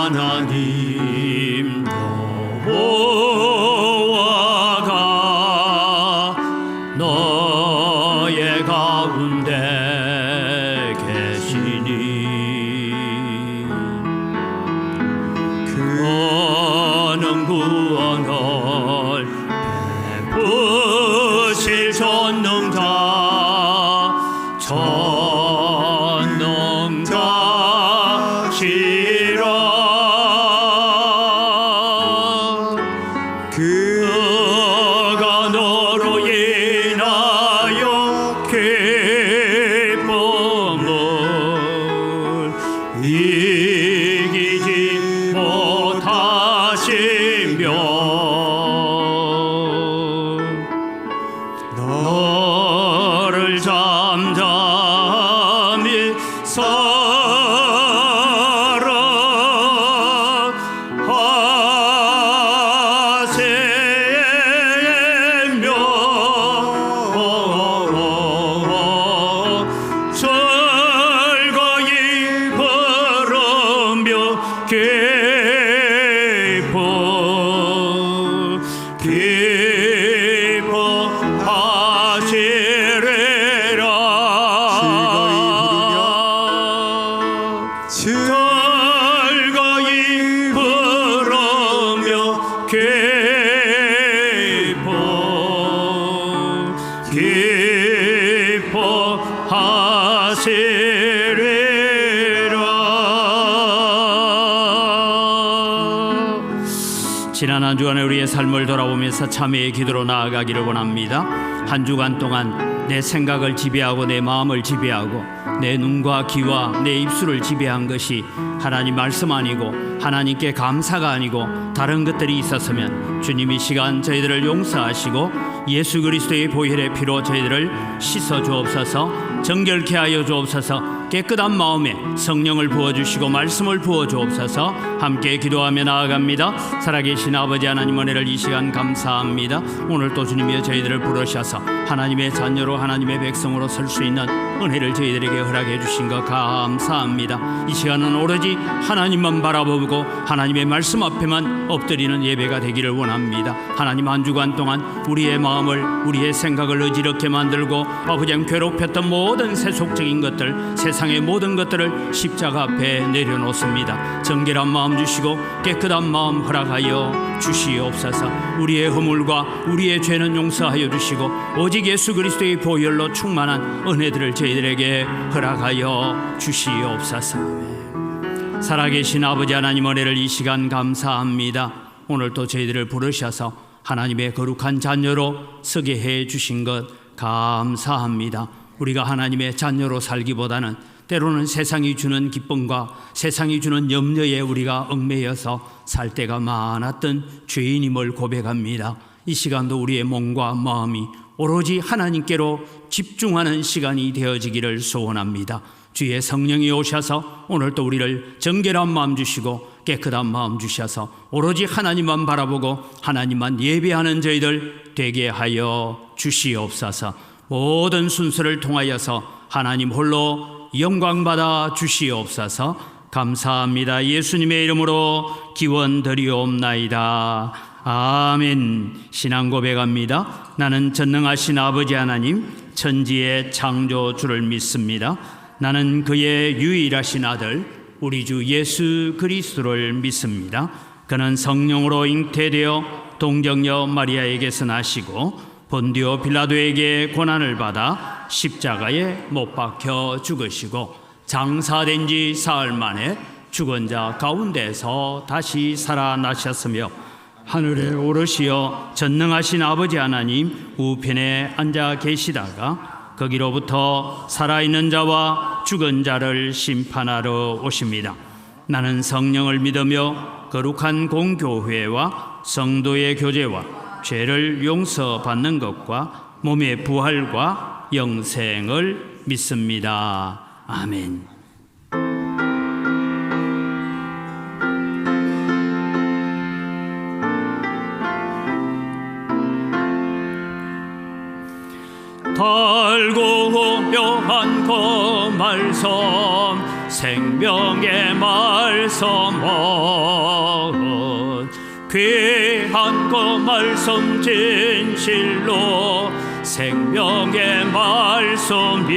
하나님 여호와가 너의 가운데 계시니 그는 구원을 베푸실 전능자시라. 그가 너로 인하여 기쁨을 이기지 못하시며 너를 잠잠히 즐거이 부르며 기뻐하시리라. 지난 한 주간의 우리의 삶을 돌아보면서 참회의 기도로 나아가기를 원합니다. 한 주간 동안 내 생각을 지배하고 내 마음을 지배하고 내 눈과 귀와 내 입술을 지배한 것이 하나님 말씀 아니고 하나님께 감사가 아니고 다른 것들이 있었으면 주님 이 시간 저희들을 용서하시고 예수 그리스도의 보혈의 피로 저희들을 씻어 주옵소서. 정결케 하여 주옵소서. 깨끗한 마음에 성령을 부어주시고 말씀을 부어 주옵소서. 함께 기도하며 나아갑니다. 살아계신 아버지 하나님 은혜를 이 시간 감사합니다. 오늘 또 주님이여 저희들을 부르셔서 하나님의 자녀로 하나님의 백성으로 설 수 있는 은혜를 저희들에게 허락해 주신 것 감사합니다. 이 시간은 오로지 하나님만 바라보고 하나님의 말씀 앞에만 엎드리는 예배가 되기를 원합니다. 하나님 한 주간 동안 우리의 마음을 우리의 생각을 어지럽게 만들고 아버지 괴롭혔던 모든 세속적인 것들 세상의 모든 것들을 십자가 앞에 내려놓습니다. 정결한 마음 주시고 깨끗한 마음 허락하여 주시옵소서. 우리의 허물과 우리의 죄는 용서하여 주시고 오직 예수 그리스도의 보혈로 충만한 은혜들을 저희들에게 허락하여 주시옵소서. 살아계신 아버지 하나님 은혜를 이 시간 감사합니다. 오늘 또 저희들을 부르셔서 하나님의 거룩한 자녀로 서게 해 주신 것 감사합니다. 우리가 하나님의 자녀로 살기보다는 때로는 세상이 주는 기쁨과 세상이 주는 염려에 우리가 얽매여서 살 때가 많았던 죄인임을 고백합니다. 이 시간도 우리의 몸과 마음이 오로지 하나님께로 집중하는 시간이 되어지기를 소원합니다. 주의 성령이 오셔서 오늘 또 우리를 정결한 마음 주시고 깨끗한 마음 주셔서 오로지 하나님만 바라보고 하나님만 예배하는 저희들 되게 하여 주시옵소서. 모든 순서를 통하여서 하나님 홀로 영광받아 주시옵소서. 감사합니다. 예수님의 이름으로 기원드리옵나이다. 아멘. 신앙 고백합니다. 나는 전능하신 아버지 하나님 천지의 창조주를 믿습니다. 나는 그의 유일하신 아들 우리 주 예수 그리스도를 믿습니다. 그는 성령으로 잉태되어 동정녀 마리아에게서 나시고 본디오 빌라도에게 고난을 받아 십자가에 못 박혀 죽으시고 장사된 지 사흘 만에 죽은 자 가운데서 다시 살아나셨으며 하늘에 오르시어 전능하신 아버지 하나님 우편에 앉아 계시다가 거기로부터 살아있는 자와 죽은 자를 심판하러 오십니다. 나는 성령을 믿으며 거룩한 공교회와 성도의 교제와 죄를 용서받는 것과 몸의 부활과 영생을 믿습니다. 아멘. 달고 고요한 그 말씀 생명의 말씀은 귀한 그 말씀 진실로 생명의 말씀이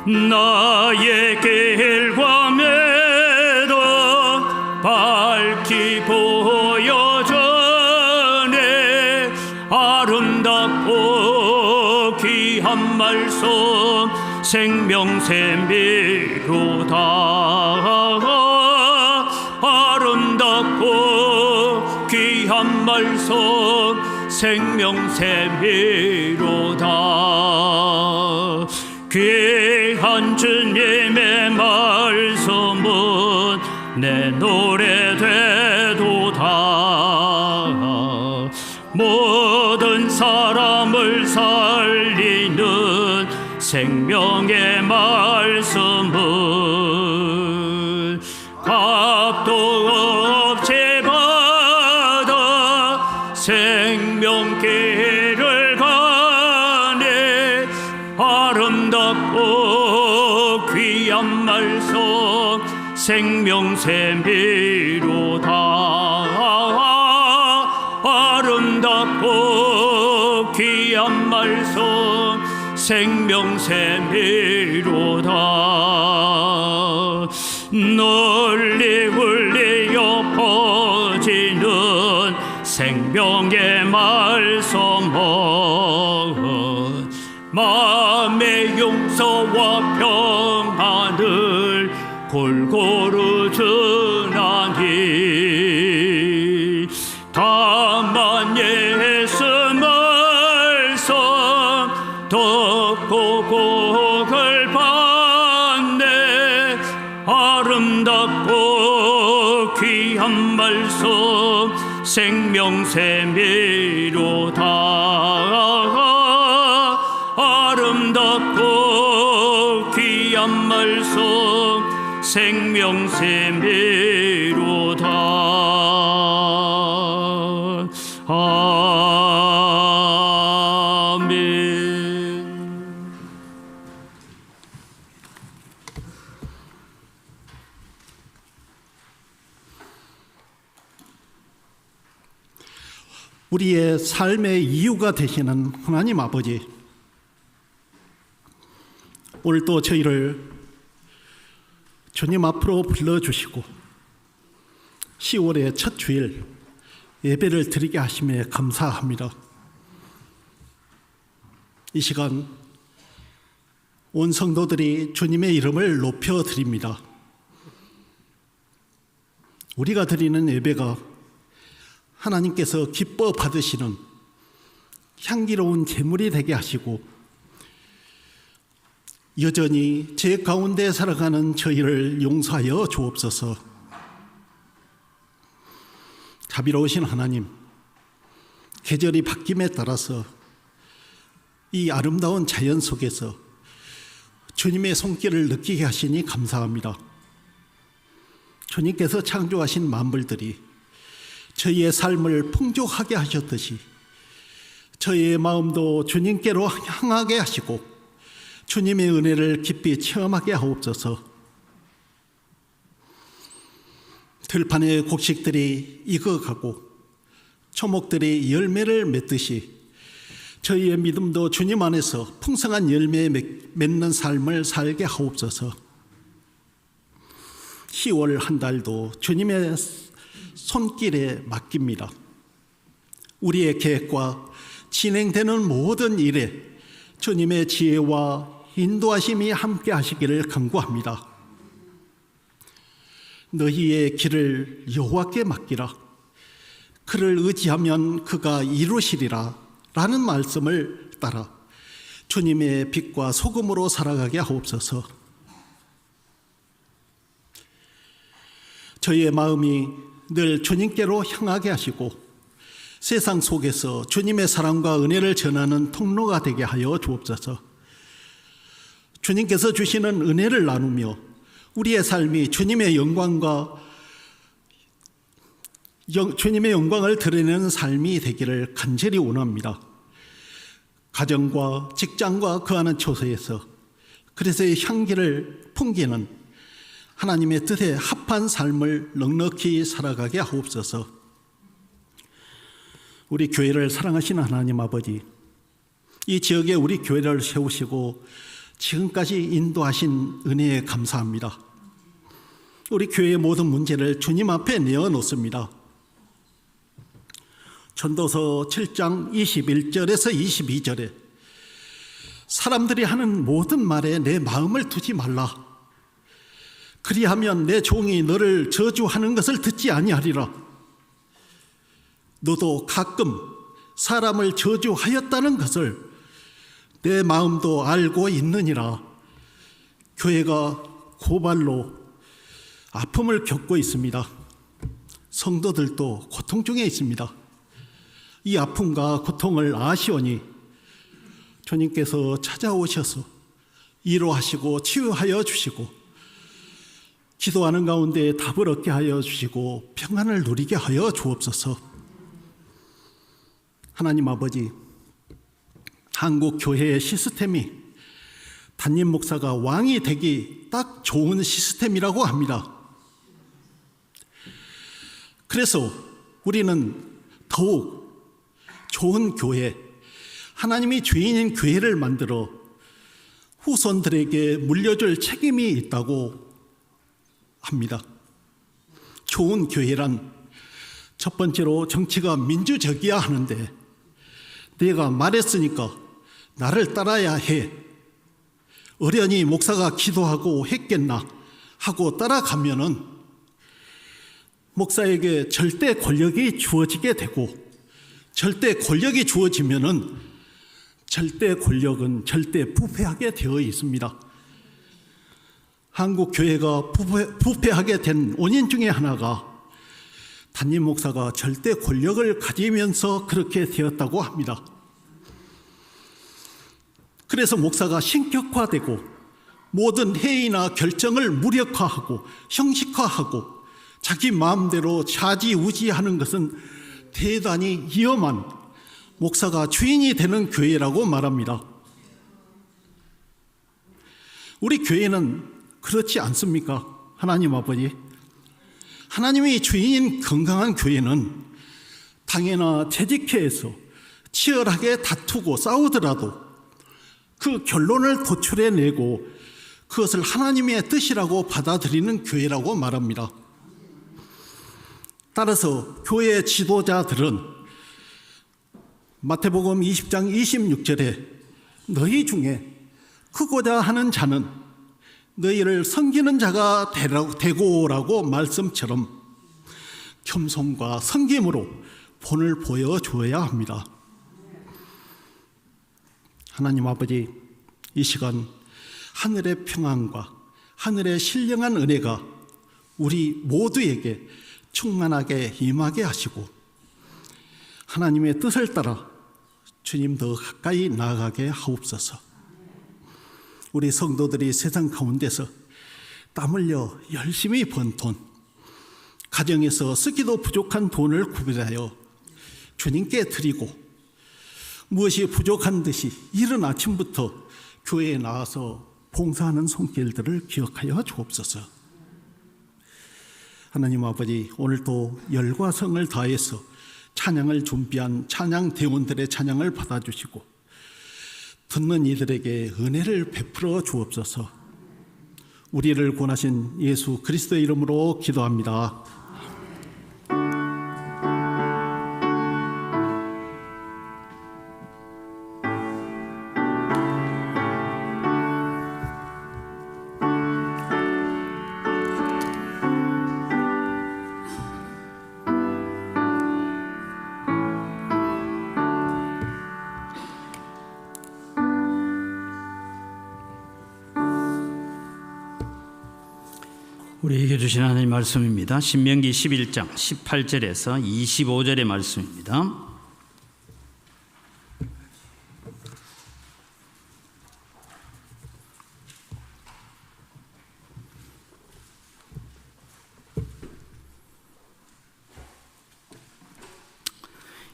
나의 길과 매도 밝히 보여주네 아름답고 귀한 말씀 생명샘이로다 아름답고 귀한 말씀 생명샘이로다 귀한 주님의 말씀은 내 노래 되도다 모든 사람을 살리는 생명의 말씀은 값도 없이 받아 생명길을 가네 아름답고 귀한 말씀 생명샘이로다 아름답고 귀한 말씀 생명샘이로다 널리 울리어 퍼지는 생명의 말씀은 마음의 용서와 평안을 골고루 주나니 다만 예수 말씀 듣고 복을 받네 아름답고 귀한 말씀 생명샘이로다 아름답고 귀한 말씀 생명샘이로다 아멘. 우리의 삶의 이유가 되시는 하나님 아버지, 오늘도 저희를 주님 앞으로 불러주시고 10월의 첫 주일 예배를 드리게 하심에 감사합니다. 이 시간 온 성도들이 주님의 이름을 높여드립니다. 우리가 드리는 예배가 하나님께서 기뻐 받으시는 향기로운 제물이 되게 하시고 여전히 죄 가운데 살아가는 저희를 용서하여 주옵소서. 자비로우신 하나님, 계절이 바뀜에 따라서 이 아름다운 자연 속에서 주님의 손길을 느끼게 하시니 감사합니다. 주님께서 창조하신 만물들이 저희의 삶을 풍족하게 하셨듯이 저희의 마음도 주님께로 향하게 하시고 주님의 은혜를 깊이 체험하게 하옵소서. 들판의 곡식들이 익어가고 초목들이 열매를 맺듯이 저희의 믿음도 주님 안에서 풍성한 열매 맺는 삶을 살게 하옵소서. 10월 한 달도 주님의 손길에 맡깁니다. 우리의 계획과 진행되는 모든 일에 주님의 지혜와 인도하심이 함께 하시기를 간구합니다. 너희의 길을 여호와께 맡기라. 그를 의지하면 그가 이루시리라 라는 말씀을 따라 주님의 빛과 소금으로 살아가게 하옵소서. 저희의 마음이 늘 주님께로 향하게 하시고 세상 속에서 주님의 사랑과 은혜를 전하는 통로가 되게 하여 주옵소서. 주님께서 주시는 은혜를 나누며 우리의 삶이 주님의 영광을 드러내는 삶이 되기를 간절히 원합니다. 가정과 직장과 거하는 처소에서 그리스도의 향기를 풍기는 하나님의 뜻에 합한 삶을 넉넉히 살아가게 하옵소서. 우리 교회를 사랑하시는 하나님 아버지, 이 지역에 우리 교회를 세우시고 지금까지 인도하신 은혜에 감사합니다. 우리 교회의 모든 문제를 주님 앞에 내어놓습니다. 전도서 7장 21절에서 22절에 사람들이 하는 모든 말에 내 마음을 두지 말라. 그리하면 내 종이 너를 저주하는 것을 듣지 아니하리라. 너도 가끔 사람을 저주하였다는 것을 내 마음도 알고 있느니라. 교회가 고발로 아픔을 겪고 있습니다. 성도들도 고통 중에 있습니다. 이 아픔과 고통을 아시오니 주님께서 찾아오셔서 위로하시고 치유하여 주시고 기도하는 가운데 답을 얻게 하여 주시고 평안을 누리게 하여 주옵소서. 하나님 아버지, 한국 교회의 시스템이 담임 목사가 왕이 되기 딱 좋은 시스템이라고 합니다. 그래서 우리는 더욱 좋은 교회, 하나님이 주인인 교회를 만들어 후손들에게 물려줄 책임이 있다고 합니다. 좋은 교회란 첫 번째로 정치가 민주적이야 하는데 내가 말했으니까 나를 따라야 해. 어련히 목사가 기도하고 했겠나 하고 따라가면은 목사에게 절대 권력이 주어지게 되고 절대 권력이 주어지면은 절대 권력은 절대 부패하게 되어 있습니다. 한국 교회가 부패하게 된 원인 중에 하나가 담임 목사가 절대 권력을 가지면서 그렇게 되었다고 합니다. 그래서 목사가 신격화되고 모든 회의나 결정을 무력화하고 형식화하고 자기 마음대로 좌지우지하는 것은 대단히 위험한 목사가 주인이 되는 교회라고 말합니다. 우리 교회는 그렇지 않습니까? 하나님 아버지, 하나님이 주인인 건강한 교회는 당회나 재직회에서 치열하게 다투고 싸우더라도 그 결론을 도출해내고 그것을 하나님의 뜻이라고 받아들이는 교회라고 말합니다. 따라서 교회 지도자들은 마태복음 20장 26절에 너희 중에 크고자 하는 자는 너희를 섬기는 자가 되고라고 말씀처럼 겸손과 섬김으로 본을 보여주어야 합니다. 하나님 아버지, 이 시간 하늘의 평안과 하늘의 신령한 은혜가 우리 모두에게 충만하게 임하게 하시고 하나님의 뜻을 따라 주님 더 가까이 나아가게 하옵소서. 우리 성도들이 세상 가운데서 땀 흘려 열심히 번 돈, 가정에서 쓰기도 부족한 돈을 구별하여 주님께 드리고 무엇이 부족한 듯이 이른 아침부터 교회에 나와서 봉사하는 손길들을 기억하여 주옵소서. 하나님 아버지, 오늘도 열과 성을 다해서 찬양을 준비한 찬양 대원들의 찬양을 받아주시고 듣는 이들에게 은혜를 베풀어 주옵소서. 우리를 구원하신 예수 그리스도의 이름으로 기도합니다. 우리에게 주신 하나님 말씀입니다. 신명기 11장 18절에서 25절의 말씀입니다.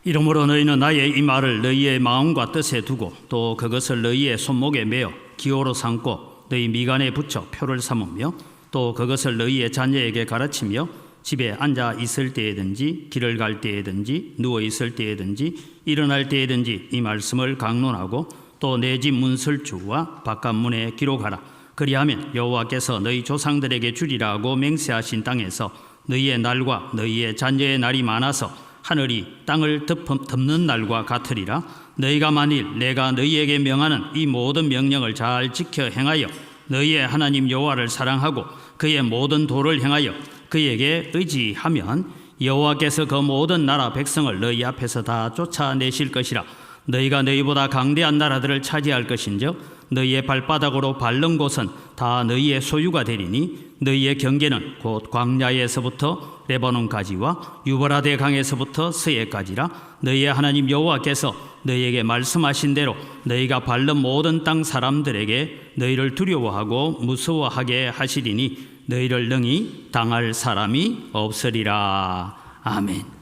이러므로 너희는 나의 이 말을 너희의 마음과 뜻에 두고 또 그것을 너희의 손목에 매어 기호로 삼고 너희 미간에 붙여 표를 삼으며 또 그것을 너희의 자녀에게 가르치며 집에 앉아 있을 때에든지 길을 갈 때에든지 누워 있을 때에든지 일어날 때에든지 이 말씀을 강론하고 또 내 집 문설주와 바깥문에 기록하라. 그리하면 여호와께서 너희 조상들에게 주리라고 맹세하신 땅에서 너희의 날과 너희의 자녀의 날이 많아서 하늘이 땅을 덮는 날과 같으리라. 너희가 만일 내가 너희에게 명하는 이 모든 명령을 잘 지켜 행하여 너희의 하나님 여호와를 사랑하고 그의 모든 도를 행하여 그에게 의지하면 여호와께서 그 모든 나라 백성을 너희 앞에서 다 쫓아내실 것이라. 너희가 너희보다 강대한 나라들을 차지할 것인즉 너희의 발바닥으로 밟는 곳은 다 너희의 소유가 되리니 너희의 경계는 곧 광야에서부터 레바논까지와 유브라데 강에서부터 서해까지라. 너희의 하나님 여호와께서 너희에게 말씀하신 대로 너희가 밟는 모든 땅 사람들에게 너희를 두려워하고 무서워하게 하시리니 너희를 능히 당할 사람이 없으리라. 아멘.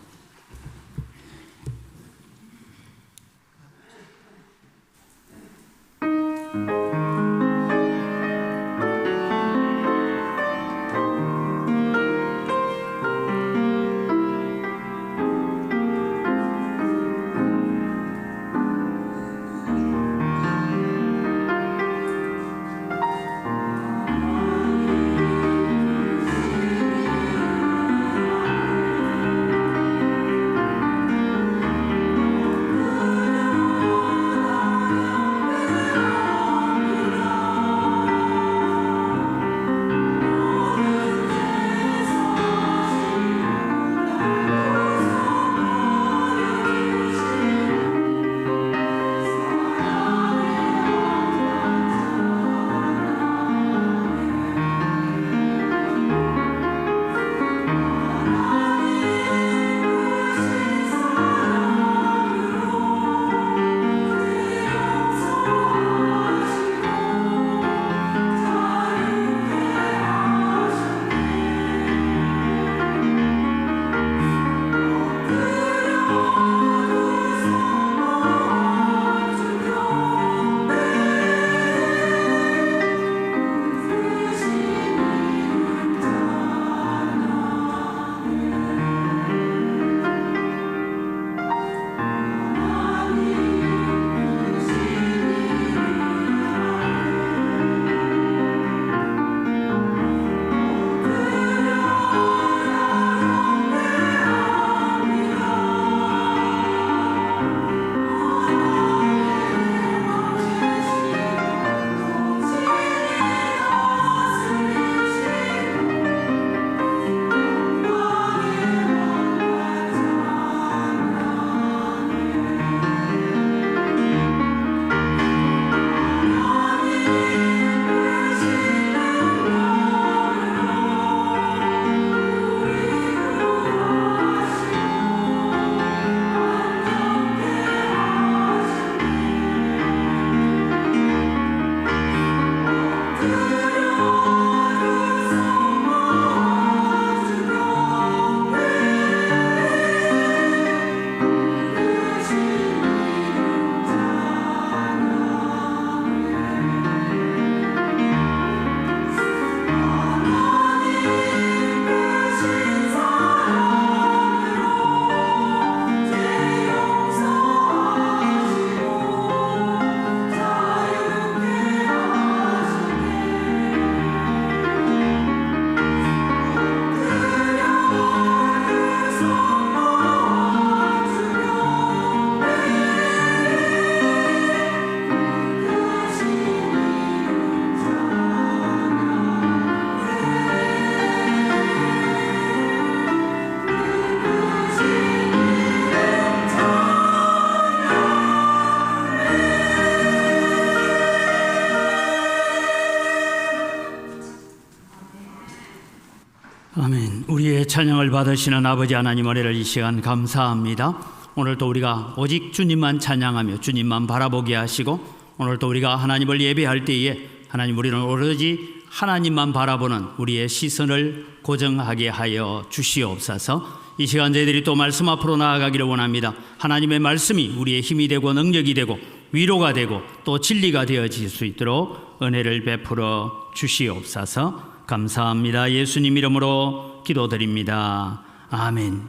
아멘. 우리의 찬양을 받으시는 아버지 하나님 은혜를 이 시간 감사합니다. 오늘도 우리가 오직 주님만 찬양하며 주님만 바라보게 하시고 오늘도 우리가 하나님을 예배할 때에 하나님 우리는 오로지 하나님만 바라보는 우리의 시선을 고정하게 하여 주시옵소서. 이 시간 저희들이 또 말씀 앞으로 나아가기를 원합니다. 하나님의 말씀이 우리의 힘이 되고 능력이 되고 위로가 되고 또 진리가 되어질 수 있도록 은혜를 베풀어 주시옵소서. 감사합니다. 예수님 이름으로 기도드립니다. 아멘.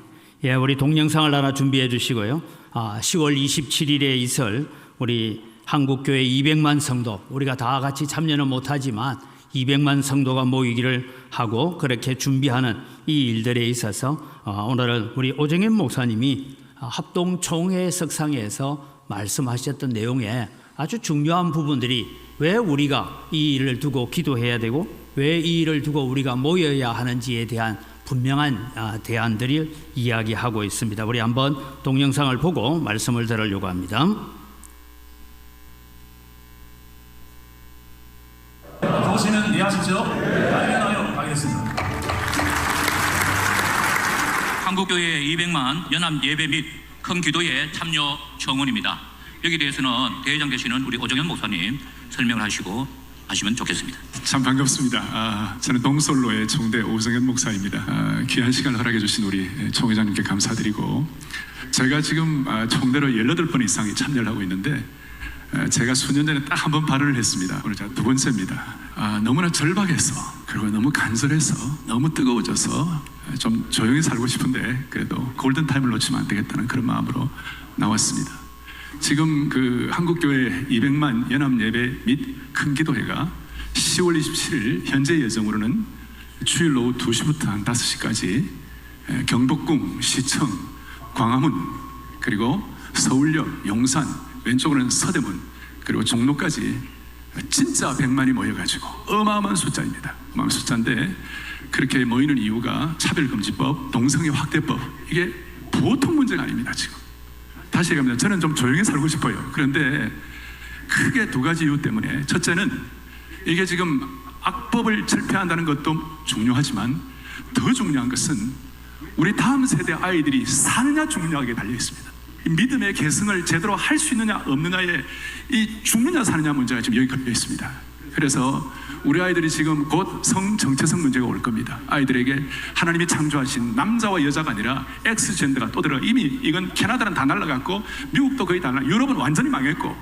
예, 우리 동영상을 하나 준비해 주시고요. 10월 27일에 있을 우리 한국교회 200만 성도, 우리가 다 같이 참여는 못하지만 200만 성도가 모이기를 하고 그렇게 준비하는 이 일들에 있어서 오늘은 우리 오정현 목사님이 합동총회 석상에서 말씀하셨던 내용에 아주 중요한 부분들이 왜 우리가 이 일을 두고 기도해야 되고 왜 이 일을 두고 우리가 모여야 하는지에 대한 분명한 대안들을 이야기하고 있습니다. 우리 한번 동영상을 보고 말씀을 들으려고 합니다. 당신은 이해하시죠? 알겠나요? 알겠습니다. 한국교회 200만 연합 예배 및 큰 기도에 참여 청원입니다. 여기에 대해서는 대회장 되시는 우리 오정현 목사님 설명을 하시면 좋겠습니다. 참 반갑습니다. 저는 동솔로의 총대 오정현 목사입니다. 귀한 시간을 허락해 주신 우리 총회장님께 감사드리고, 제가 지금 총대로 18번 이상이 참여를 하고 있는데 제가 수년 전에 딱 한 번 발언을 했습니다. 오늘 제가 두 번째입니다. 너무나 절박해서, 그리고 너무 간절해서, 너무 뜨거워져서 좀 조용히 살고 싶은데 그래도 골든타임을 놓치면 안 되겠다는 그런 마음으로 나왔습니다. 지금 그 한국교회 200만 연합예배 및 큰 기도회가 10월 27일 현재 예정으로는 주일 오후 2시부터 한 5시까지 경복궁, 시청, 광화문, 그리고 서울역, 용산, 왼쪽으로는 서대문, 그리고 종로까지 진짜 100만이 모여가지고 어마어마한 숫자입니다. 어마어마한 숫자인데, 그렇게 모이는 이유가 차별금지법, 동성애 확대법, 이게 보통 문제가 아닙니다. 지금 다시 얘기합니다. 저는 좀 조용히 살고 싶어요. 그런데 크게 두 가지 이유 때문에, 첫째는 이게 지금 악법을 철폐한다는 것도 중요하지만 더 중요한 것은 우리 다음 세대 아이들이 사느냐 죽느냐에 달려 있습니다. 이 믿음의 계승을 제대로 할 수 있느냐 없느냐에 이 죽느냐 사느냐 문제가 지금 여기 걸려 있습니다. 그래서 우리 아이들이 지금 곧 정체성 문제가 올 겁니다. 아이들에게 하나님이 창조하신 남자와 여자가 아니라 엑스젠더가 또 들어, 이미 이건 캐나다는 다 날라갔고 미국도 거의 다 유럽은 완전히 망했고,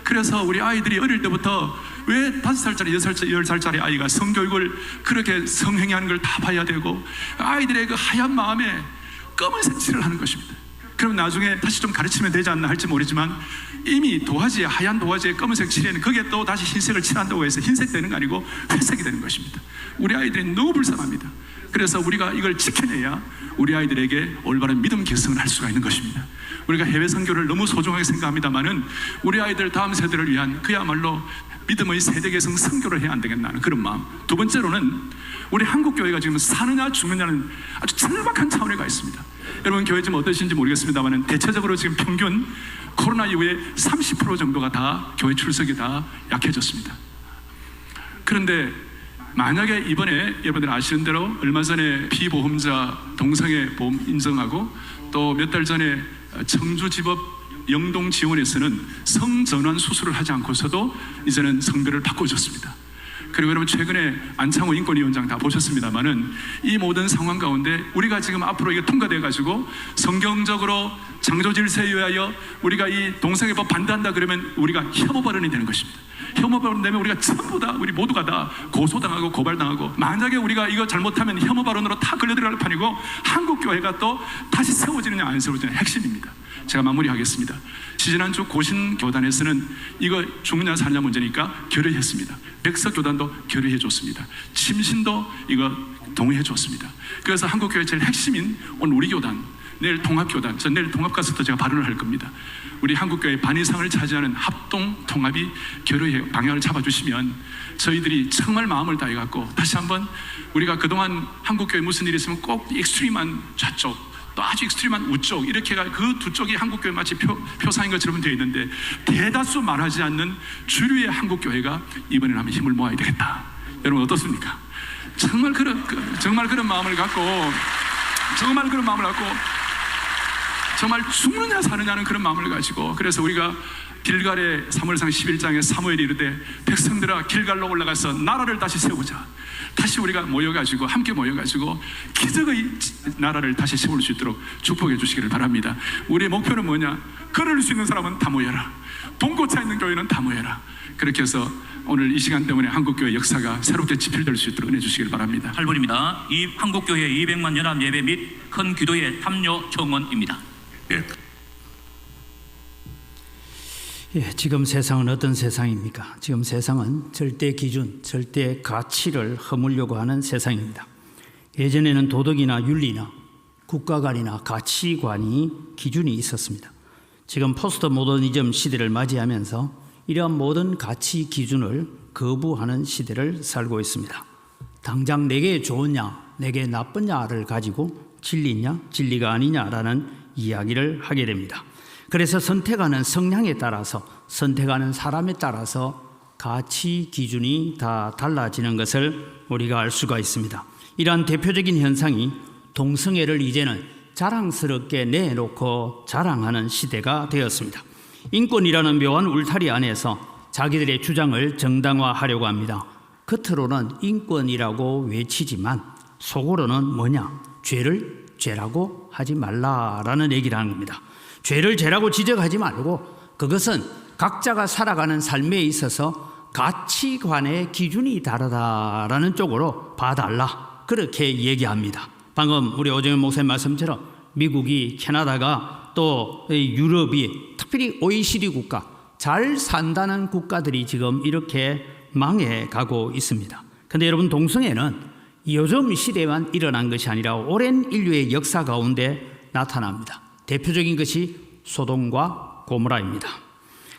그래서 우리 아이들이 어릴 때부터 왜 5살짜리, 6살짜리, 10살짜리 아이가 성교육을 그렇게 성행위하는 걸 다 봐야 되고, 아이들의 그 하얀 마음에 검은색 칠을 하는 것입니다. 그럼 나중에 다시 좀 가르치면 되지 않나 할지 모르지만, 이미 도화지에, 하얀 도화지에 검은색 칠해는 그게 또 다시 흰색을 칠한다고 해서 흰색 되는 거 아니고 회색이 되는 것입니다. 우리 아이들이 너무 불쌍합니다. 그래서 우리가 이걸 지켜내야 우리 아이들에게 올바른 믿음 계승을 할 수가 있는 것입니다. 우리가 해외 선교를 너무 소중하게 생각합니다만은 우리 아이들 다음 세대를 위한 그야말로 믿음의 세대 계승 선교를 해야 안 되겠나는 그런 마음. 두 번째로는 우리 한국교회가 지금 사느냐 죽느냐는 아주 절박한 차원에 가 있습니다. 여러분 교회 좀 어떠신지 모르겠습니다만 대체적으로 지금 평균 코로나 이후에 30% 정도가 다 교회 출석이 다 약해졌습니다. 그런데 만약에 이번에 여러분들 아시는 대로 얼마 전에 피보험자 동성애 보험 인정하고, 또 몇 달 전에 청주지법 영동지원에서는 성전환 수술을 하지 않고서도 이제는 성별을 바꿔줬습니다. 그리고 여러분 최근에 안창호 인권위원장 다 보셨습니다만은 이 모든 상황 가운데 우리가 지금 앞으로 이게 통과돼 가지고 성경적으로 창조 질서에 의하여 우리가 이 동성애법 반대한다 그러면 우리가 혐오 발언이 되는 것입니다. 혐오 발언 되면 우리가 전부 다, 우리 모두가 다 고소당하고 고발당하고, 만약에 우리가 이거 잘못하면 혐오 발언으로 다 걸려들어갈 판이고, 한국교회가 또 다시 세워지느냐 안 세워지느냐 핵심입니다. 제가 마무리하겠습니다. 지지난주 고신교단에서는 이거 죽느냐 사느냐 문제니까 결의했습니다. 백석교단도 결의해줬습니다. 침신도 이거 동의해줬습니다. 그래서 한국교회 제일 핵심인 오늘 우리 교단, 내일 통합교단, 저 내일 통합 가서 또 제가 발언을 할 겁니다. 우리 한국교회 반 이상을 차지하는 합동 통합이 결의해 방향을 잡아주시면 저희들이 정말 마음을 다해갖고 다시 한번 우리가 그동안 한국교회 무슨 일이 있으면 꼭 익스트림한 좌쪽, 또 아주 익스트림한 우쪽, 이렇게 그 두 쪽이 한국교회 마치 표상인 것처럼 되어 있는데, 대다수 말하지 않는 주류의 한국교회가 이번에는 한번 힘을 모아야 되겠다. 여러분 어떻습니까? 정말 그런 마음을 갖고 정말 죽느냐 사느냐는 그런 마음을 가지고, 그래서 우리가 길갈의 사무엘상 11장에 사무엘이 이르되 백성들아 길갈로 올라가서 나라를 다시 세우자. 다시 우리가 모여가지고 함께 모여가지고 기적의 나라를 다시 세울 수 있도록 축복해 주시기를 바랍니다. 우리의 목표는 뭐냐? 걸을 수 있는 사람은 다 모여라. 봉고차 있는 교회는 다 모여라. 그렇게 해서 오늘 이 시간 때문에 한국교회 역사가 새롭게 지필될 수 있도록 은혜 주시기를 바랍니다. 8번입니다. 이 한국교회 200만 연합 예배 및 큰 기도의 참여 정원입니다. 지금 세상은 어떤 세상입니까? 지금 세상은 절대 기준, 절대 가치를 허물려고 하는 세상입니다. 예전에는 도덕이나 윤리나 국가관이나 가치관이 기준이 있었습니다. 지금 포스트 모더니즘 시대를 맞이하면서 이러한 모든 가치 기준을 거부하는 시대를 살고 있습니다. 당장 내게 좋으냐, 내게 나쁘냐를 가지고 진리냐, 진리가 아니냐라는 이야기를 하게 됩니다. 그래서 선택하는 성향에 따라서, 선택하는 사람에 따라서 가치 기준이 다 달라지는 것을 우리가 알 수가 있습니다. 이러한 대표적인 현상이 동성애를 이제는 자랑스럽게 내놓고 자랑하는 시대가 되었습니다. 인권이라는 묘한 울타리 안에서 자기들의 주장을 정당화하려고 합니다. 겉으로는 인권이라고 외치지만 속으로는 뭐냐? 죄를 죄라고 하지 말라라는 얘기를 하는 겁니다. 죄를 죄라고 지적하지 말고 그것은 각자가 살아가는 삶에 있어서 가치관의 기준이 다르다라는 쪽으로 봐달라, 그렇게 얘기합니다. 방금 우리 오정현 목사님 말씀처럼 미국이, 캐나다가 또 유럽이, 특별히 OECD 국가, 잘 산다는 국가들이 지금 이렇게 망해가고 있습니다. 그런데 여러분, 동성애는 요즘 시대에만 일어난 것이 아니라 오랜 인류의 역사 가운데 나타납니다. 대표적인 것이 소돔과 고모라입니다.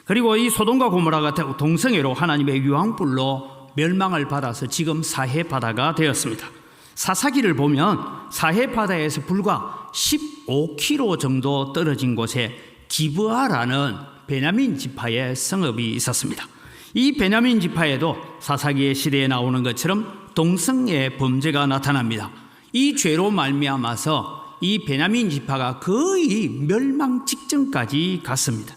그리고 이 소돔과 고모라 같은 동성애로 하나님의 유황불로 멸망을 받아서 지금 사해바다가 되었습니다. 사사기를 보면 사해바다에서 불과 15km 정도 떨어진 곳에 기브아라는 베냐민 지파의 성읍이 있었습니다. 이 베냐민 지파에도 사사기의 시대에 나오는 것처럼 동성애 범죄가 나타납니다. 이 죄로 말미암아서 이 베냐민 지파가 거의 멸망 직전까지 갔습니다.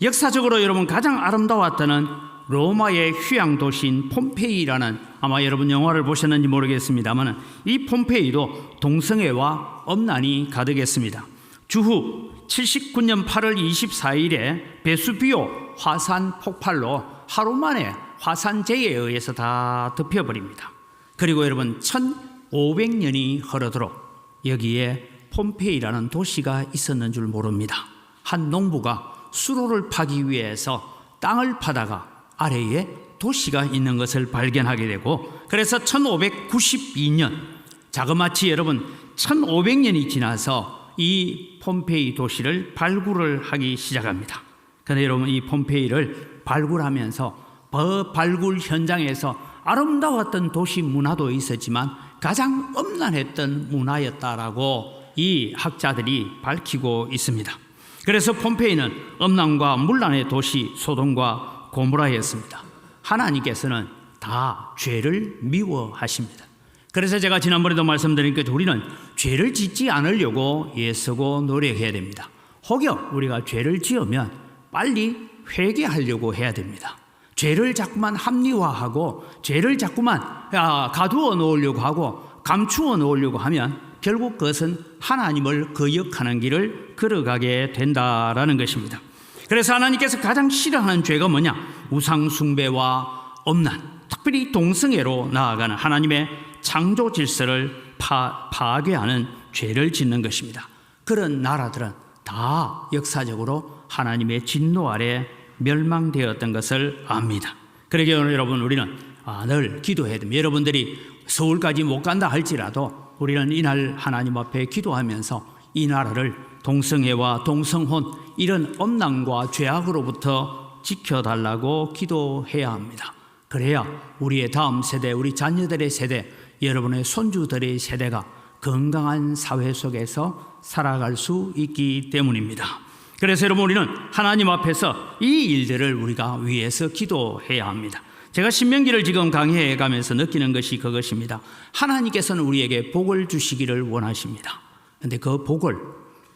역사적으로 여러분 가장 아름다웠다는 로마의 휴양 도시인 폼페이라는, 아마 여러분 영화를 보셨는지 모르겠습니다만 이 폼페이도 동성애와 엄난이 가득했습니다. 주후 79년 8월 24일에 베수비오 화산 폭발로 하루 만에 화산재해에 의해서 다 덮여버립니다. 그리고 여러분 1500년이 흐르도록 여기에 폼페이라는 도시가 있었는 줄 모릅니다. 한 농부가 수로를 파기 위해서 땅을 파다가 아래에 도시가 있는 것을 발견하게 되고, 그래서 1592년, 자그마치 여러분 1500년이 지나서 이 폼페이 도시를 발굴을 하기 시작합니다. 그런데 여러분, 이 폼페이를 발굴하면서 발굴 현장에서 아름다웠던 도시 문화도 있었지만 가장 엄난했던 문화였다라고 이 학자들이 밝히고 있습니다. 그래서 폼페이는 엄난과 문란의 도시 소돔과 고모라였습니다. 하나님께서는 다 죄를 미워하십니다. 그래서 제가 지난번에도 말씀드린 것, 우리는 죄를 짓지 않으려고 애쓰고 노력해야 됩니다. 혹여 우리가 죄를 지으면 빨리 회개하려고 해야 됩니다. 죄를 자꾸만 합리화하고 죄를 자꾸만 가두어 놓으려고 하고 감추어 놓으려고 하면 결국 그것은 하나님을 거역하는 길을 걸어가게 된다라는 것입니다. 그래서 하나님께서 가장 싫어하는 죄가 뭐냐? 우상 숭배와 엄난, 특별히 동성애로 나아가는 하나님의 창조 질서를 파괴하는 죄를 짓는 것입니다. 그런 나라들은 다 역사적으로 하나님의 진노 아래 멸망되었던 것을 압니다. 그러기에 여러분, 우리는 늘 기도해야 됩니다. 여러분들이 서울까지 못 간다 할지라도 우리는 이날 하나님 앞에 기도하면서 이 나라를 동성애와 동성혼, 이런 엄난과 죄악으로부터 지켜달라고 기도해야 합니다. 그래야 우리의 다음 세대, 우리 자녀들의 세대, 여러분의 손주들의 세대가 건강한 사회 속에서 살아갈 수 있기 때문입니다. 그래서 여러분, 우리는 하나님 앞에서 이 일들을 우리가 위해서 기도해야 합니다. 제가 신명기를 지금 강해해 가면서 느끼는 것이 그것입니다. 하나님께서는 우리에게 복을 주시기를 원하십니다. 그런데 그 복을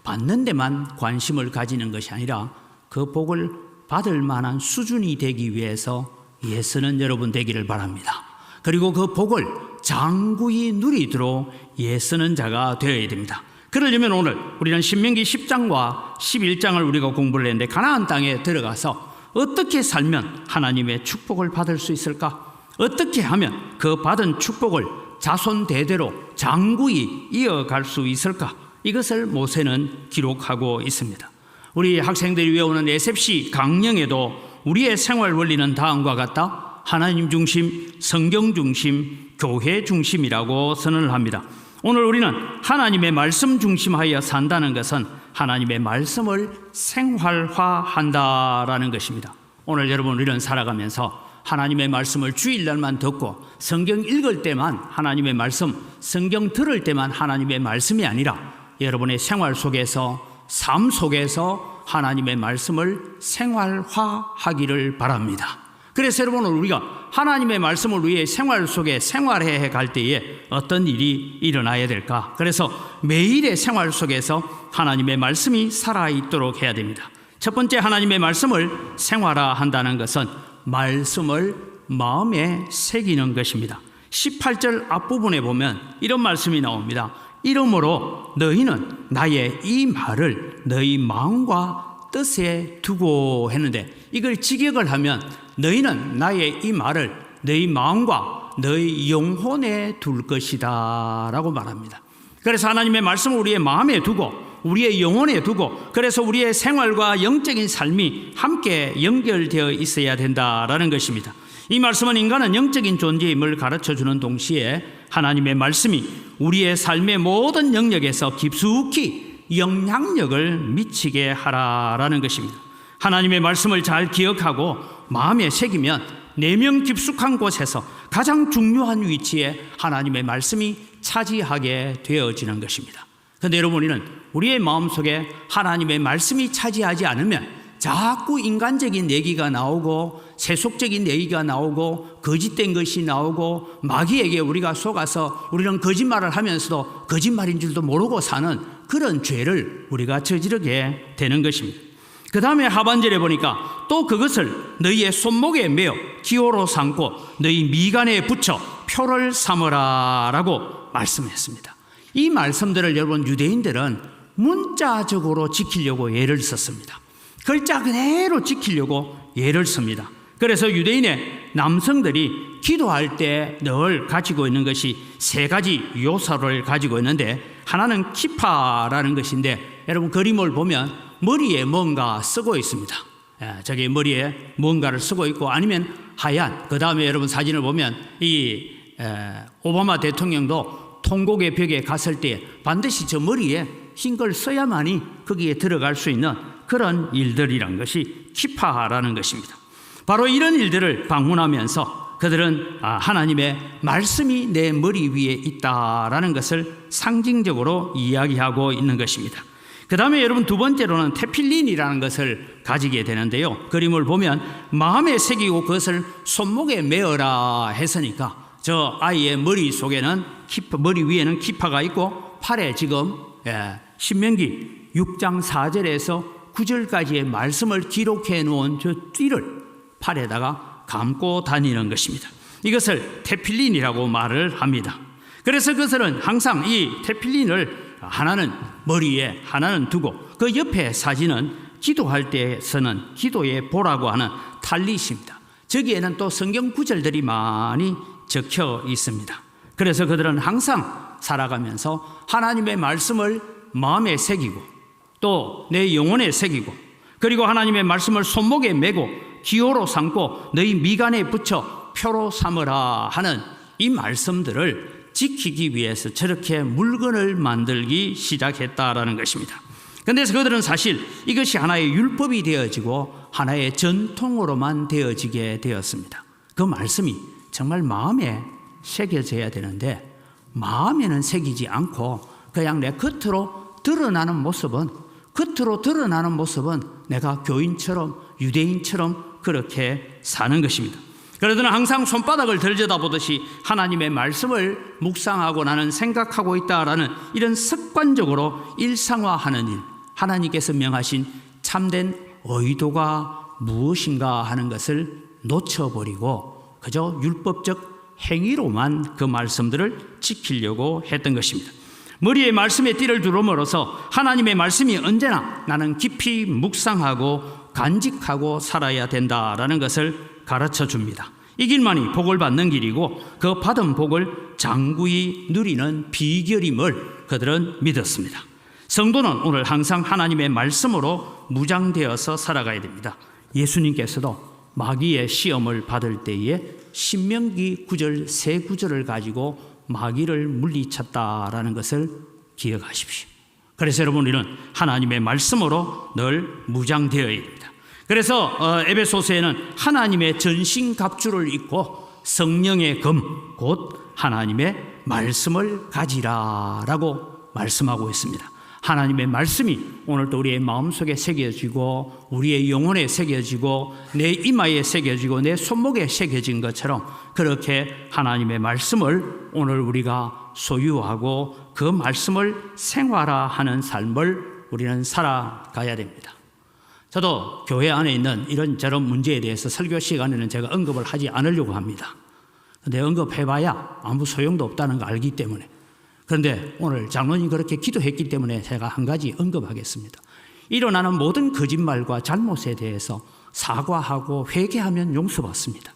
받는 데만 관심을 가지는 것이 아니라 그 복을 받을 만한 수준이 되기 위해서 애쓰는 여러분 되기를 바랍니다. 그리고 그 복을 장구히 누리도록 애쓰는 자가 되어야 됩니다. 그러려면 오늘 우리는 신명기 10장과 11장을 우리가 공부를 했는데 가나안 땅에 들어가서 어떻게 살면 하나님의 축복을 받을 수 있을까? 어떻게 하면 그 받은 축복을 자손 대대로 장구히 이어갈 수 있을까? 이것을 모세는 기록하고 있습니다. 우리 학생들이 외우는 에셉시 강령에도 우리의 생활 원리는 다음과 같다. 하나님 중심, 성경 중심, 교회 중심이라고 선언을 합니다. 오늘 우리는 하나님의 말씀 중심하여 산다는 것은 하나님의 말씀을 생활화한다라는 것입니다. 오늘 여러분 우리는 살아가면서 하나님의 말씀을 주일날만 듣고 성경 읽을 때만 하나님의 말씀, 성경 들을 때만 하나님의 말씀이 아니라 여러분의 생활 속에서, 삶 속에서 하나님의 말씀을 생활화하기를 바랍니다. 그래서 여러분 우리가 하나님의 말씀을 위해 생활 속에 생활해 갈 때에 어떤 일이 일어나야 될까? 그래서 매일의 생활 속에서 하나님의 말씀이 살아있도록 해야 됩니다. 첫 번째, 하나님의 말씀을 생활화한다는 것은 말씀을 마음에 새기는 것입니다. 18절 앞부분에 보면 이런 말씀이 나옵니다. 이러므로 너희는 나의 이 말을 너희 마음과 뜻에 두고 했는데, 이걸 직역을 하면 너희는 나의 이 말을 너희 마음과 너희 영혼에 둘 것이다 라고 말합니다. 그래서 하나님의 말씀을 우리의 마음에 두고 우리의 영혼에 두고, 그래서 우리의 생활과 영적인 삶이 함께 연결되어 있어야 된다라는 것입니다. 이 말씀은 인간은 영적인 존재임을 가르쳐주는 동시에 하나님의 말씀이 우리의 삶의 모든 영역에서 깊숙이 영향력을 미치게 하라라는 것입니다. 하나님의 말씀을 잘 기억하고 마음에 새기면 내면 깊숙한 곳에서 가장 중요한 위치에 하나님의 말씀이 차지하게 되어지는 것입니다. 그런데 여러분, 우리의 마음속에 하나님의 말씀이 차지하지 않으면 자꾸 인간적인 얘기가 나오고 세속적인 얘기가 나오고 거짓된 것이 나오고 마귀에게 우리가 속아서 우리는 거짓말을 하면서도 거짓말인 줄도 모르고 사는 그런 죄를 우리가 저지르게 되는 것입니다. 그 다음에 하반절에 보니까 또 그것을 너희의 손목에 메어 기호로 삼고 너희 미간에 붙여 표를 삼으라 라고 말씀했습니다. 이 말씀들을 여러분 유대인들은 문자적으로 지키려고 예를 썼습니다. 글자 그대로 지키려고 예를 씁니다. 그래서 유대인의 남성들이 기도할 때 늘 가지고 있는 것이 세 가지 요소를 가지고 있는데, 하나는 키파라는 것인데, 여러분 그림을 보면 머리에 뭔가 쓰고 있습니다. 저기 머리에 뭔가를 쓰고 있고, 아니면 하얀, 그 다음에 여러분 사진을 보면 이 오바마 대통령도 통곡의 벽에 갔을 때 반드시 저 머리에 흰 걸 써야만이 거기에 들어갈 수 있는 그런 일들이란 것이 키파라는 것입니다. 바로 이런 일들을 방문하면서 그들은 하나님의 말씀이 내 머리 위에 있다라는 것을 상징적으로 이야기하고 있는 것입니다. 그 다음에 여러분 두 번째로는 테필린이라는 것을 가지게 되는데요. 그림을 보면 마음에 새기고 그것을 손목에 메어라 했으니까 저 아이의 머리 속에는 머리 위에는 키파가 있고 팔에 지금 신명기 6장 4절에서 9절까지의 말씀을 기록해 놓은 저 띠를 팔에다가 감고 다니는 것입니다. 이것을 테필린이라고 말을 합니다. 그래서 그것은 항상 이 테필린을 하나는 머리에 하나는 두고, 그 옆에 사진은 기도할 때 쓰는 기도의 보라고 하는 탈릿입니다. 저기에는 또 성경 구절들이 많이 적혀 있습니다. 그래서 그들은 항상 살아가면서 하나님의 말씀을 마음에 새기고 또 내 영혼에 새기고, 그리고 하나님의 말씀을 손목에 메고 기호로 삼고 너희 미간에 붙여 표로 삼으라 하는 이 말씀들을 지키기 위해서 저렇게 물건을 만들기 시작했다라는 것입니다. 그런데 그들은 사실 이것이 하나의 율법이 되어지고 하나의 전통으로만 되어지게 되었습니다. 그 말씀이 정말 마음에 새겨져야 되는데 마음에는 새기지 않고 그냥 내 겉으로 드러나는 모습은 내가 교인처럼 유대인처럼 그렇게 사는 것입니다. 그러더니 항상 손바닥을 들여다보듯이 하나님의 말씀을 묵상하고 나는 생각하고 있다라는 이런 습관적으로 일상화하는 일, 하나님께서 명하신 참된 의도가 무엇인가 하는 것을 놓쳐버리고 그저 율법적 행위로만 그 말씀들을 지키려고 했던 것입니다. 머리에 말씀의 띠를 두름으로써 하나님의 말씀이 언제나 나는 깊이 묵상하고 간직하고 살아야 된다라는 것을 가르쳐 줍니다. 이 길만이 복을 받는 길이고 그 받은 복을 장구히 누리는 비결임을 그들은 믿었습니다. 성도는 오늘 항상 하나님의 말씀으로 무장되어서 살아가야 됩니다. 예수님께서도 마귀의 시험을 받을 때에 신명기 9절 세 구절을 가지고 마귀를 물리쳤다라는 것을 기억하십시오. 그래서 여러분, 우리는 하나님의 말씀으로 늘 무장되어야 됩니다. 그래서 에베소서에는 하나님의 전신갑주를 입고 성령의 금, 곧 하나님의 말씀을 가지라라고 말씀하고 있습니다. 하나님의 말씀이 오늘도 우리의 마음속에 새겨지고 우리의 영혼에 새겨지고 내 이마에 새겨지고 내 손목에 새겨진 것처럼 그렇게 하나님의 말씀을 오늘 우리가 소유하고 그 말씀을 생활화하는 삶을 우리는 살아가야 됩니다. 저도 교회 안에 있는 이런저런 문제에 대해서 설교 시간에는 제가 언급을 하지 않으려고 합니다. 그런데 언급해봐야 아무 소용도 없다는 걸 알기 때문에. 그런데 오늘 장로님이 그렇게 기도했기 때문에 제가 한 가지 언급하겠습니다. 일어나는 모든 거짓말과 잘못에 대해서 사과하고 회개하면 용서받습니다.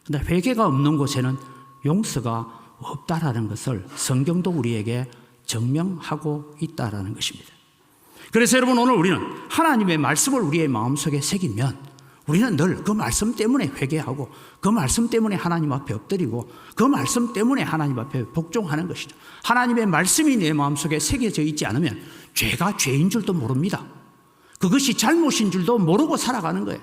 그런데 회개가 없는 곳에는 용서가 없다라는 것을 성경도 우리에게 증명하고 있다라는 것입니다. 그래서 여러분, 오늘 우리는 하나님의 말씀을 우리의 마음속에 새기면 우리는 늘 그 말씀 때문에 회개하고 그 말씀 때문에 하나님 앞에 엎드리고 그 말씀 때문에 하나님 앞에 복종하는 것이죠. 하나님의 말씀이 내 마음속에 새겨져 있지 않으면 죄가 죄인 줄도 모릅니다. 그것이 잘못인 줄도 모르고 살아가는 거예요.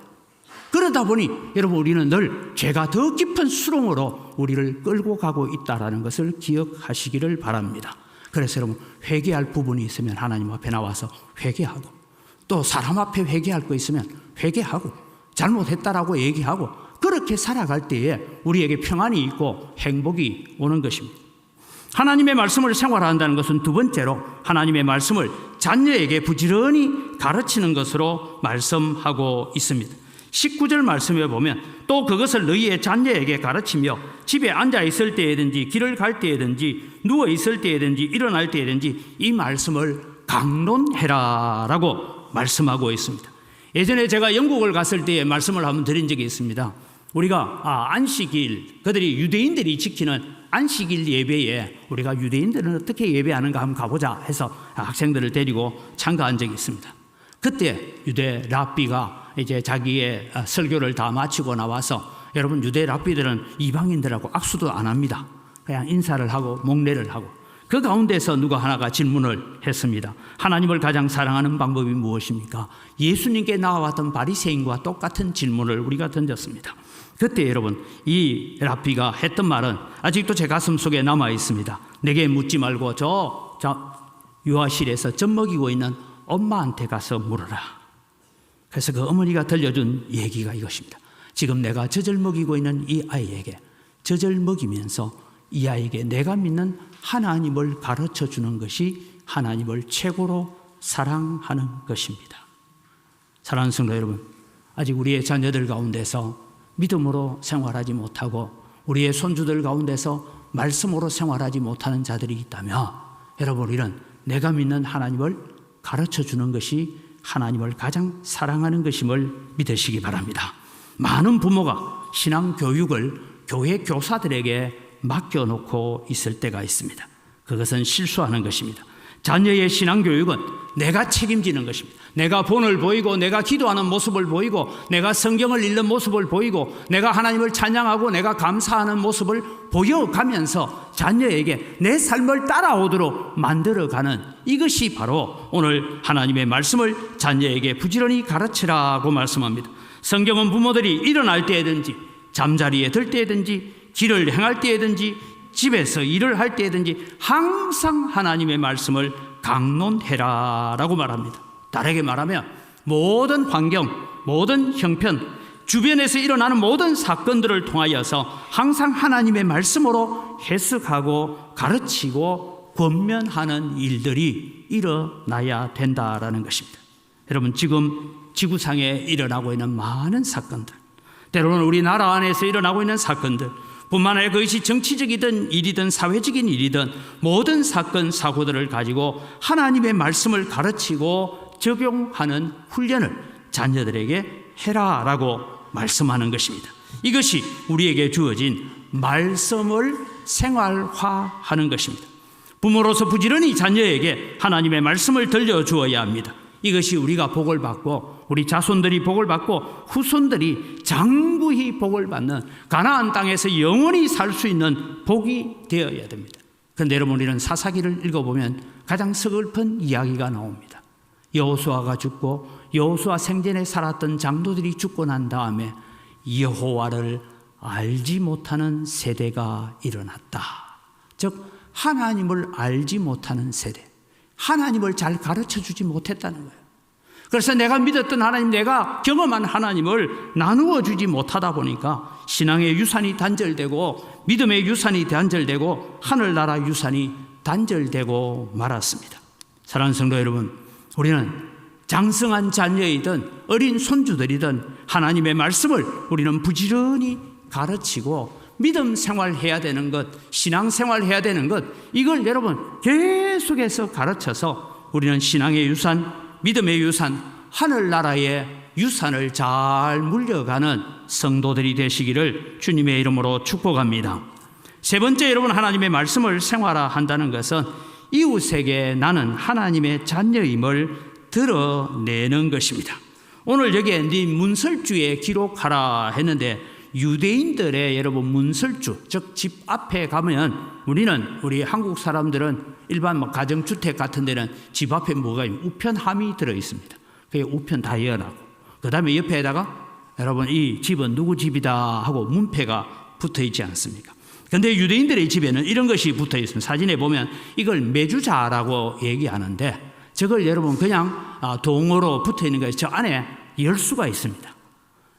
그러다 보니 여러분, 우리는 늘 죄가 더 깊은 수렁으로 우리를 끌고 가고 있다는 것을 기억하시기를 바랍니다. 그래서 여러분, 회개할 부분이 있으면 하나님 앞에 나와서 회개하고, 또 사람 앞에 회개할 거 있으면 회개하고, 잘못했다라고 얘기하고, 그렇게 살아갈 때에 우리에게 평안이 있고 행복이 오는 것입니다. 하나님의 말씀을 생활한다는 것은 두 번째로 하나님의 말씀을 자녀에게 부지런히 가르치는 것으로 말씀하고 있습니다. 19절 말씀에 보면 또 그것을 너희의 자녀에게 가르치며 집에 앉아 있을 때에든지 길을 갈 때에든지 누워 있을 때에든지 일어날 때에든지 이 말씀을 강론해라 라고 말씀하고 있습니다. 예전에 제가 영국을 갔을 때에 말씀을 한번 드린 적이 있습니다. 우리가 안식일, 그들이 유대인들이 지키는 안식일 예배에 우리가 유대인들은 어떻게 예배하는가 한번 가보자 해서 학생들을 데리고 참가한 적이 있습니다. 그때 유대 랍비가 이제 자기의 설교를 다 마치고 나와서, 여러분, 유대 랍비들은 이방인들하고 악수도 안 합니다. 그냥 인사를 하고 목례를 하고, 그 가운데서 누가 하나가 질문을 했습니다. 하나님을 가장 사랑하는 방법이 무엇입니까? 예수님께 나와왔던 바리새인과 똑같은 질문을 우리가 던졌습니다. 그때 여러분, 이 랍비가 했던 말은 아직도 제 가슴 속에 남아 있습니다. 내게 묻지 말고 저 유아실에서 젖 먹이고 있는 엄마한테 가서 물어라. 그래서 그 어머니가 들려준 얘기가 이것입니다. 지금 내가 젖을 먹이고 있는 이 아이에게 젖을 먹이면서 이 아이에게 내가 믿는 하나님을 가르쳐 주는 것이 하나님을 최고로 사랑하는 것입니다. 사랑하는 성도 여러분, 아직 우리의 자녀들 가운데서 믿음으로 생활하지 못하고 우리의 손주들 가운데서 말씀으로 생활하지 못하는 자들이 있다면, 여러분, 우리는 내가 믿는 하나님을 가르쳐 주는 것이 하나님을 가장 사랑하는 것임을 믿으시기 바랍니다. 많은 부모가 신앙 교육을 교회 교사들에게 맡겨놓고 있을 때가 있습니다. 그것은 실수하는 것입니다. 자녀의 신앙 교육은 내가 책임지는 것입니다. 내가 본을 보이고 내가 기도하는 모습을 보이고 내가 성경을 읽는 모습을 보이고 내가 하나님을 찬양하고 내가 감사하는 모습을 보여가면서 자녀에게 내 삶을 따라오도록 만들어가는, 이것이 바로 오늘 하나님의 말씀을 자녀에게 부지런히 가르치라고 말씀합니다. 성경은 부모들이 일어날 때든지 잠자리에 들 때든지 길을 행할 때든지 집에서 일을 할 때든지 항상 하나님의 말씀을 강론해라라고 말합니다. 다르게 말하면 모든 환경, 모든 형편, 주변에서 일어나는 모든 사건들을 통하여서 항상 하나님의 말씀으로 해석하고 가르치고 권면하는 일들이 일어나야 된다라는 것입니다. 여러분, 지금 지구상에 일어나고 있는 많은 사건들, 때로는 우리나라 안에서 일어나고 있는 사건들 뿐만 아니라 그것이 정치적이든 일이든 사회적인 일이든 모든 사건 사고들을 가지고 하나님의 말씀을 가르치고 적용하는 훈련을 자녀들에게 해라라고 말씀하는 것입니다. 이것이 우리에게 주어진 말씀을 생활화하는 것입니다. 부모로서 부지런히 자녀에게 하나님의 말씀을 들려주어야 합니다. 이것이 우리가 복을 받고 우리 자손들이 복을 받고 후손들이 장구히 복을 받는 가나안 땅에서 영원히 살 수 있는 복이 되어야 됩니다. 그런데 여러분, 우리는 사사기를 읽어보면 가장 서글픈 이야기가 나옵니다. 여호수아가 죽고 여호수아 생전에 살았던 장로들이 죽고 난 다음에 여호와를 알지 못하는 세대가 일어났다. 즉 하나님을 알지 못하는 세대, 하나님을 잘 가르쳐주지 못했다는 거예요. 그래서 내가 믿었던 하나님, 내가 경험한 하나님을 나누어 주지 못하다 보니까 신앙의 유산이 단절되고 믿음의 유산이 단절되고 하늘나라 유산이 단절되고 말았습니다. 사랑하는 성도 여러분, 우리는 장성한 자녀이든 어린 손주들이든 하나님의 말씀을 우리는 부지런히 가르치고 믿음 생활해야 되는 것, 신앙 생활해야 되는 것, 이걸 여러분 계속해서 가르쳐서 우리는 신앙의 유산, 믿음의 유산, 하늘나라의 유산을 잘 물려가는 성도들이 되시기를 주님의 이름으로 축복합니다. 세 번째, 여러분, 하나님의 말씀을 생활화한다는 것은 이웃에게 나는 하나님의 자녀임을 드러내는 것입니다. 오늘 여기에 네 문설주에 기록하라 했는데 유대인들의 여러분 문설주, 즉 집 앞에 가면 우리 한국 사람들은 일반 가정주택 같은 데는 집 앞에 뭐가 있냐면 우편함이 들어 있습니다. 그게 우편 다 열어놔고 그 다음에 옆에다가 여러분 이 집은 누구 집이다 하고 문패가 붙어 있지 않습니까? 그런데 유대인들의 집에는 이런 것이 붙어 있습니다. 사진에 보면 이걸 메주자라고 얘기하는데 저걸 여러분 그냥 동으로 붙어 있는 거예요. 저 안에 열 수가 있습니다.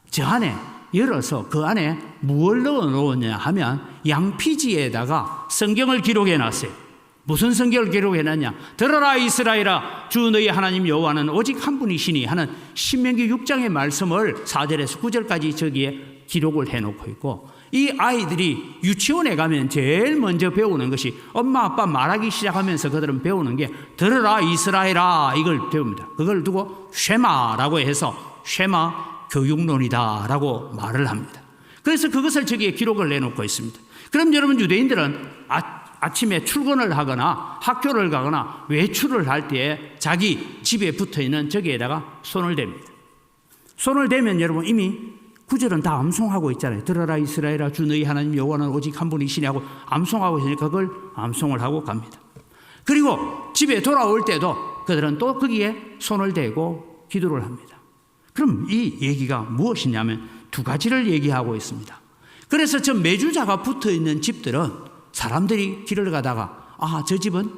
저 안에 열어서 그 안에 무엇을 넣어 놓았냐 하면 양피지에다가 성경을 기록해 놨어요. 무슨 성경을 기록해 놨냐? 들어라 이스라엘아, 주 너희 하나님 여호와는 오직 한 분이시니 하는 신명기 6장의 말씀을 4절에서 9절까지 저기에 기록을 해놓고 있고, 이 아이들이 유치원에 가면 제일 먼저 배우는 것이 엄마 아빠 말하기 시작하면서 그들은 배우는 게 들어라 이스라엘아 이걸 배웁니다. 그걸 두고 쉐마라고 해서 쉐마 교육론이다라고 말을 합니다. 그래서 그것을 저기에 기록을 내놓고 있습니다. 그럼 여러분 유대인들은 아침에 출근을 하거나 학교를 가거나 외출을 할 때 자기 집에 붙어있는 저기에다가 손을 댑니다. 손을 대면 여러분 이미 구절은 다 암송하고 있잖아요. 들어라 이스라엘아, 주 너희 하나님 여호와는 오직 한 분이시니 하고 암송하고 있으니까 그걸 암송을 하고 갑니다. 그리고 집에 돌아올 때도 그들은 또 거기에 손을 대고 기도를 합니다. 그럼 이 얘기가 무엇이냐면 두 가지를 얘기하고 있습니다. 그래서 저 메주자가 붙어있는 집들은 사람들이 길을 가다가 저 집은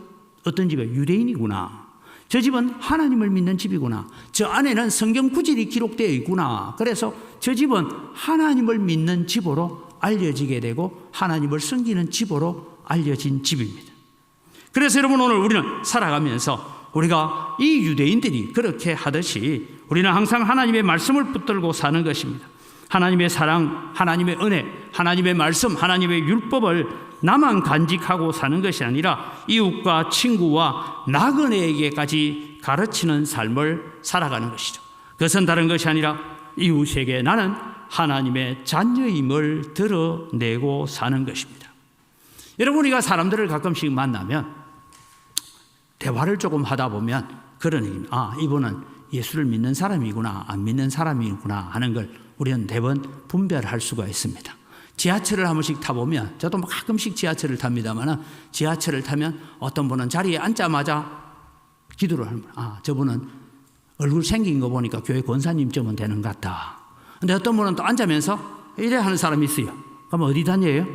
어떤 집이에요? 유대인이구나. 저 집은 하나님을 믿는 집이구나. 저 안에는 성경 구절이 기록되어 있구나. 그래서 저 집은 하나님을 믿는 집으로 알려지게 되고 하나님을 섬기는 집으로 알려진 집입니다. 그래서 여러분 오늘 우리는 살아가면서 우리가 이 유대인들이 그렇게 하듯이 우리는 항상 하나님의 말씀을 붙들고 사는 것입니다. 하나님의 사랑, 하나님의 은혜, 하나님의 말씀, 하나님의 율법을 나만 간직하고 사는 것이 아니라 이웃과 친구와 나그네에게까지 가르치는 삶을 살아가는 것이죠. 그것은 다른 것이 아니라 이웃에게 나는 하나님의 자녀임을 드러내고 사는 것입니다. 여러분 우리가 사람들을 가끔씩 만나면 대화를 조금 하다 보면 그런 얘기입니다. 이분은 예수를 믿는 사람이구나 안 믿는 사람이구나 하는 걸 우리는 대번 분별할 수가 있습니다. 지하철을 한 번씩 타보면 저도 가끔씩 지하철을 탑니다만 지하철을 타면 어떤 분은 자리에 앉자마자 기도를 합니다. 저분은 얼굴 생긴 거 보니까 교회 권사님쯤은 되는 것 같다. 근데 어떤 분은 또 앉으면서 이래 하는 사람이 있어요. 그럼 어디 다녀요?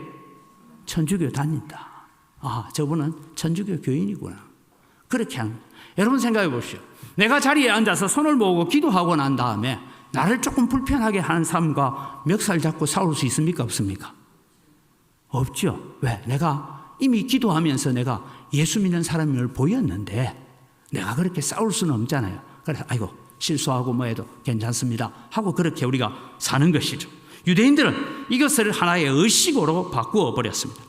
천주교 다닌다. 저분은 천주교 교인이구나. 그렇게 합니다. 여러분 생각해 보십시오. 내가 자리에 앉아서 손을 모으고 기도하고 난 다음에 나를 조금 불편하게 하는 사람과 멱살 잡고 싸울 수 있습니까? 없습니까? 없죠. 왜? 내가 이미 기도하면서 내가 예수 믿는 사람을 보였는데 내가 그렇게 싸울 수는 없잖아요. 그래서 실수하고 뭐 해도 괜찮습니다 하고 그렇게 우리가 사는 것이죠. 유대인들은 이것을 하나의 의식으로 바꾸어 버렸습니다.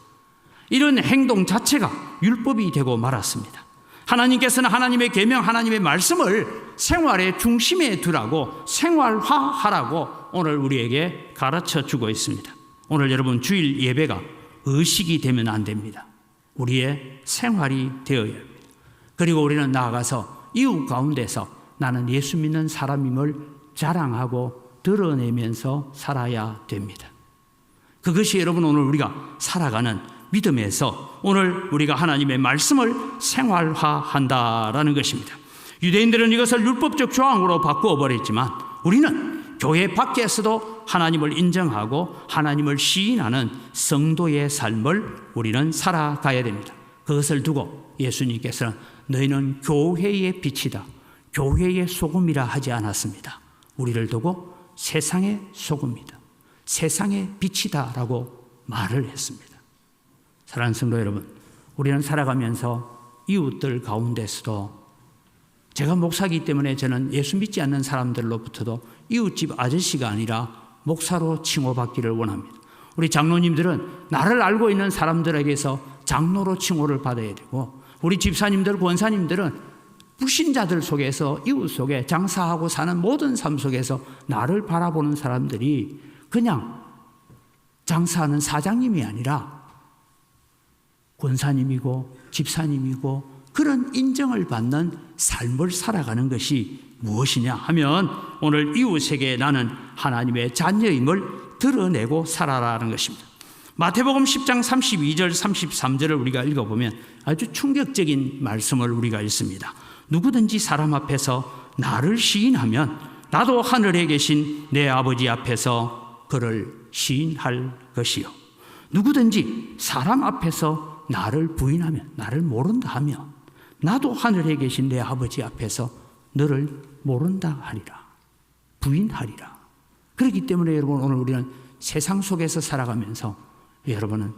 이런 행동 자체가 율법이 되고 말았습니다. 하나님께서는 하나님의 계명, 하나님의 말씀을 생활의 중심에 두라고, 생활화하라고 오늘 우리에게 가르쳐 주고 있습니다. 오늘 여러분 주일 예배가 의식이 되면 안 됩니다. 우리의 생활이 되어야 합니다. 그리고 우리는 나아가서 이웃 가운데서 나는 예수 믿는 사람임을 자랑하고 드러내면서 살아야 됩니다. 그것이 여러분 오늘 우리가 살아가는 믿음에서 오늘 우리가 하나님의 말씀을 생활화한다라는 것입니다. 유대인들은 이것을 율법적 조항으로 바꾸어 버렸지만 우리는 교회 밖에서도 하나님을 인정하고 하나님을 시인하는 성도의 삶을 우리는 살아가야 됩니다. 그것을 두고 예수님께서는 너희는 교회의 빛이다, 교회의 소금이라 하지 않았습니다. 우리를 두고 세상의 소금이다, 세상의 빛이다 라고 말을 했습니다. 사랑하는 성도 여러분, 우리는 살아가면서 이웃들 가운데서도, 제가 목사이기 때문에 저는 예수 믿지 않는 사람들로부터도 이웃집 아저씨가 아니라 목사로 칭호받기를 원합니다. 우리 장로님들은 나를 알고 있는 사람들에게서 장로로 칭호를 받아야 되고, 우리 집사님들, 권사님들은 불신자들 속에서, 이웃 속에 장사하고 사는 모든 삶 속에서 나를 바라보는 사람들이 그냥 장사하는 사장님이 아니라 권사님이고 집사님이고 그런 인정을 받는 삶을 살아가는 것이 무엇이냐 하면 오늘 이웃에게 나는 하나님의 자녀임을 드러내고 살아라는 것입니다. 마태복음 10장 32절 33절을 우리가 읽어보면 아주 충격적인 말씀을 우리가 읽습니다. 누구든지 사람 앞에서 나를 시인하면 나도 하늘에 계신 내 아버지 앞에서 그를 시인할 것이요, 누구든지 사람 앞에서 나를 부인하면, 나를 모른다 하면 나도 하늘에 계신 내 아버지 앞에서 너를 모른다 하리라, 부인하리라. 그렇기 때문에 여러분 오늘 우리는 세상 속에서 살아가면서 여러분은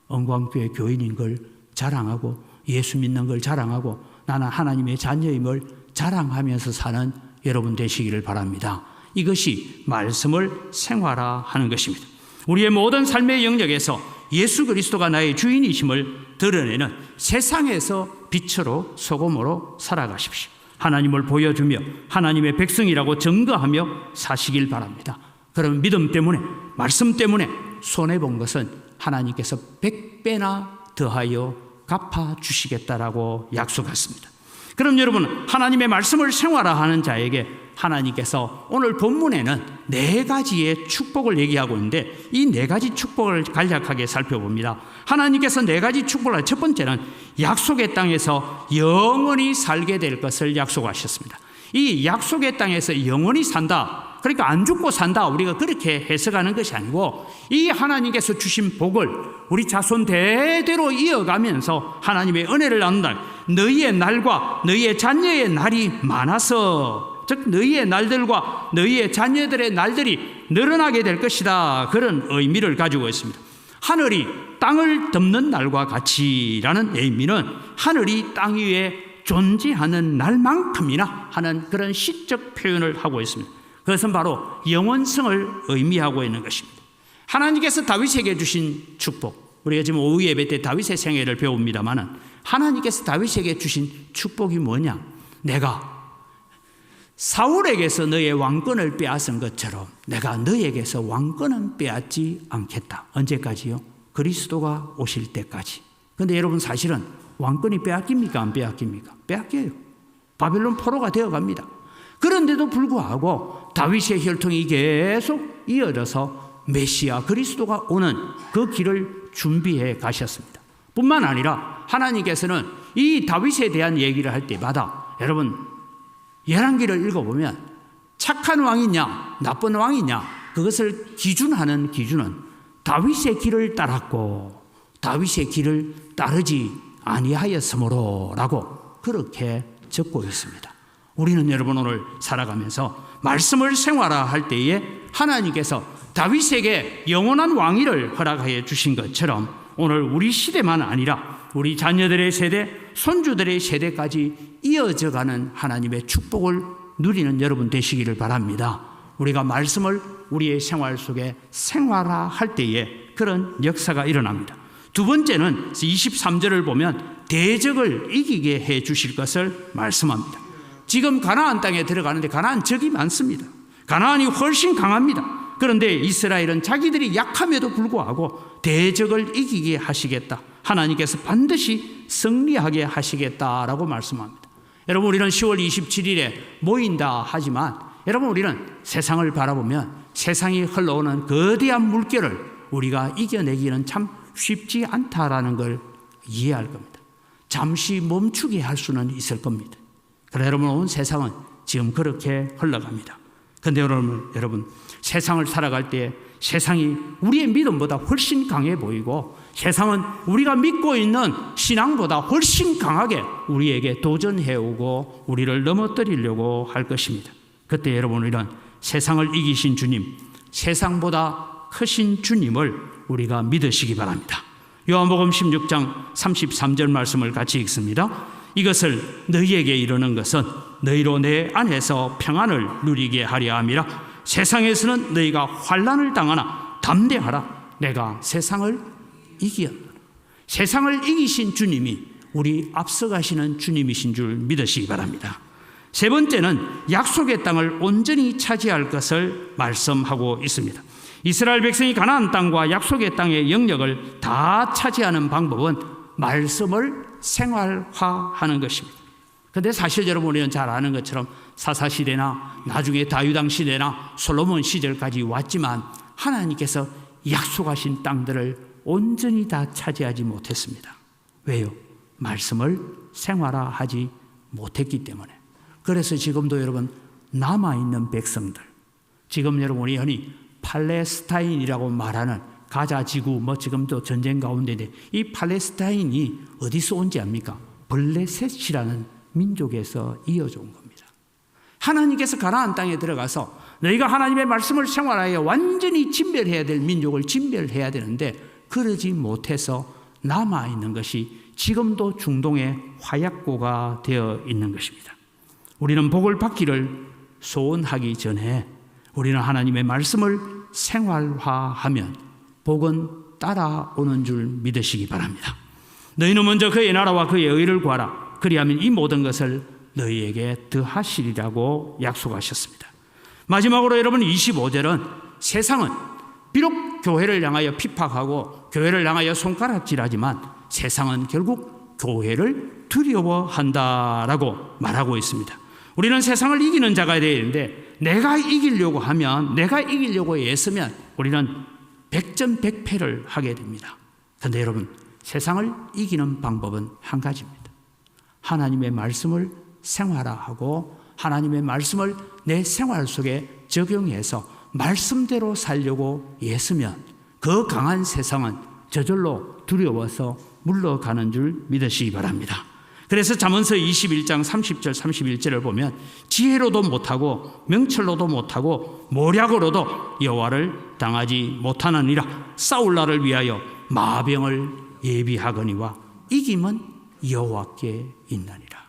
언광교회 교인인 걸 자랑하고 예수 믿는 걸 자랑하고 나는 하나님의 자녀임을 자랑하면서 사는 여러분 되시기를 바랍니다. 이것이 말씀을 생활화하는 것입니다. 우리의 모든 삶의 영역에서 예수 그리스도가 나의 주인이심을 드러내는 세상에서 빛으로 소금으로 살아가십시오. 하나님을 보여주며 하나님의 백성이라고 증거하며 사시길 바랍니다. 그럼 믿음 때문에, 말씀 때문에 손해본 것은 하나님께서 100배나 더하여 갚아주시겠다라고 약속했습니다. 그럼 여러분, 하나님의 말씀을 생활화하는 자에게 하나님께서 오늘 본문에는 4가지의 축복을 얘기하고 있는데 이 4가지 축복을 간략하게 살펴봅니다. 하나님께서 4가지 축복을, 첫 번째는 약속의 땅에서 영원히 살게 될 것을 약속하셨습니다. 이 약속의 땅에서 영원히 산다, 그러니까 안 죽고 산다, 우리가 그렇게 해석하는 것이 아니고 이 하나님께서 주신 복을 우리 자손 대대로 이어가면서 하나님의 은혜를 나눈다. 너희의 날과 너희의 자녀의 날이 많아서, 즉 너희의 날들과 너희의 자녀들의 날들이 늘어나게 될 것이다, 그런 의미를 가지고 있습니다. 하늘이 땅을 덮는 날과 같이라는 의미는 하늘이 땅 위에 존재하는 날만큼이나 하는 그런 시적 표현을 하고 있습니다. 그것은 바로 영원성을 의미하고 있는 것입니다. 하나님께서 다윗에게 주신 축복, 우리가 지금 오후 예배 때 다윗의 생애를 배웁니다마는 하나님께서 다윗에게 주신 축복이 뭐냐? 내가 사울에게서 너의 왕권을 빼앗은 것처럼 내가 너에게서 왕권은 빼앗지 않겠다. 언제까지요? 그리스도가 오실 때까지. 그런데 여러분, 사실은 왕권이 빼앗깁니까? 안 빼앗깁니까? 빼앗겨요. 바벨론 포로가 되어갑니다. 그런데도 불구하고 다윗의 혈통이 계속 이어져서 메시아 그리스도가 오는 그 길을 준비해 가셨습니다. 뿐만 아니라 하나님께서는 이 다윗에 대한 얘기를 할 때마다 여러분 열왕기를 읽어보면 착한 왕이냐 나쁜 왕이냐 그것을 기준하는 기준은 다윗의 길을 따랐고 다윗의 길을 따르지 아니하였으므로 라고 그렇게 적고 있습니다. 우리는 여러분 오늘 살아가면서 말씀을 생활화할 때에 하나님께서 다윗에게 영원한 왕위를 허락하여 주신 것처럼 오늘 우리 시대만 아니라 우리 자녀들의 세대, 손주들의 세대까지 이어져가는 하나님의 축복을 누리는 여러분 되시기를 바랍니다. 우리가 말씀을 우리의 생활 속에 생활화할 때에 그런 역사가 일어납니다. 두 번째는 23절을 보면 대적을 이기게 해 주실 것을 말씀합니다. 지금 가나안 땅에 들어가는데 가나안 적이 많습니다. 가나안이 훨씬 강합니다. 그런데 이스라엘은 자기들이 약함에도 불구하고 대적을 이기게 하시겠다. 하나님께서 반드시 승리하게 하시겠다라고 말씀합니다. 여러분, 우리는 10월 27일에 모인다 하지만 여러분, 우리는 세상을 바라보면 세상이 흘러오는 거대한 물결을 우리가 이겨내기는 참 쉽지 않다라는 걸 이해할 겁니다. 잠시 멈추게 할 수는 있을 겁니다. 그러나 여러분, 온 세상은 지금 그렇게 흘러갑니다. 그런데 여러분, 세상을 살아갈 때 세상이 우리의 믿음보다 훨씬 강해 보이고 세상은 우리가 믿고 있는 신앙보다 훨씬 강하게 우리에게 도전해오고 우리를 넘어뜨리려고 할 것입니다. 그때 여러분, 우리는 세상을 이기신 주님, 세상보다 크신 주님을 우리가 믿으시기 바랍니다. 요한복음 16장 33절 말씀을 같이 읽습니다. 이것을 너희에게 이르는 것은 너희로 내 안에서 평안을 누리게 하려 함이라. 세상에서는 너희가 환난을 당하나 담대하라. 내가 세상을 이기었노라. 세상을 이기신 주님이 우리 앞서가시는 주님이신 줄 믿으시기 바랍니다. 세 번째는 약속의 땅을 온전히 차지할 것을 말씀하고 있습니다. 이스라엘 백성이 가나안 땅과 약속의 땅의 영역을 다 차지하는 방법은 말씀을 생활화하는 것입니다. 그런데 사실 여러분, 우리는 잘 아는 것처럼 사사시대나 나중에 다윗왕 시대나 솔로몬 시절까지 왔지만 하나님께서 약속하신 땅들을 온전히 다 차지하지 못했습니다. 왜요? 말씀을 생활화하지 못했기 때문에. 그래서 지금도 여러분, 남아있는 백성들, 지금 여러분이 흔히 팔레스타인이라고 말하는 가자 지구, 지금도 전쟁 가운데인데 이 팔레스타인이 어디서 온지 압니까? 블레셋이라는 민족에서 이어져 온 겁니다. 하나님께서 가나안 땅에 들어가서 너희가 하나님의 말씀을 생활하여 완전히 진멸해야 될 민족을 진멸해야 되는데 그러지 못해서 남아있는 것이 지금도 중동의 화약고가 되어 있는 것입니다. 우리는 복을 받기를 소원하기 전에 우리는 하나님의 말씀을 생활화하면 복은 따라오는 줄 믿으시기 바랍니다. 너희는 먼저 그의 나라와 그의 의를 구하라. 그리하면 이 모든 것을 너희에게 더하시리라고 약속하셨습니다. 마지막으로 여러분, 25절은 세상은 비록 교회를 향하여 핍박하고 교회를 향하여 손가락질하지만 세상은 결국 교회를 두려워한다라고 말하고 있습니다. 우리는 세상을 이기는 자가 되어야 되는데 내가 이기려고 하면, 내가 이기려고 애쓰면 우리는 백전백패를 하게 됩니다. 그런데 여러분, 세상을 이기는 방법은 한 가지입니다. 하나님의 말씀을 생활화하고 하나님의 말씀을 내 생활 속에 적용해서 말씀대로 살려고 애쓰면 그 강한 세상은 저절로 두려워서 물러가는 줄 믿으시기 바랍니다. 그래서 잠언서 21장 30절 31절을 보면 지혜로도 못하고 명철로도 못하고 모략으로도 여호와를 당하지 못하느니라. 싸울 날을 위하여 마병을 예비하거니와 이김은 여호와께 있나니라.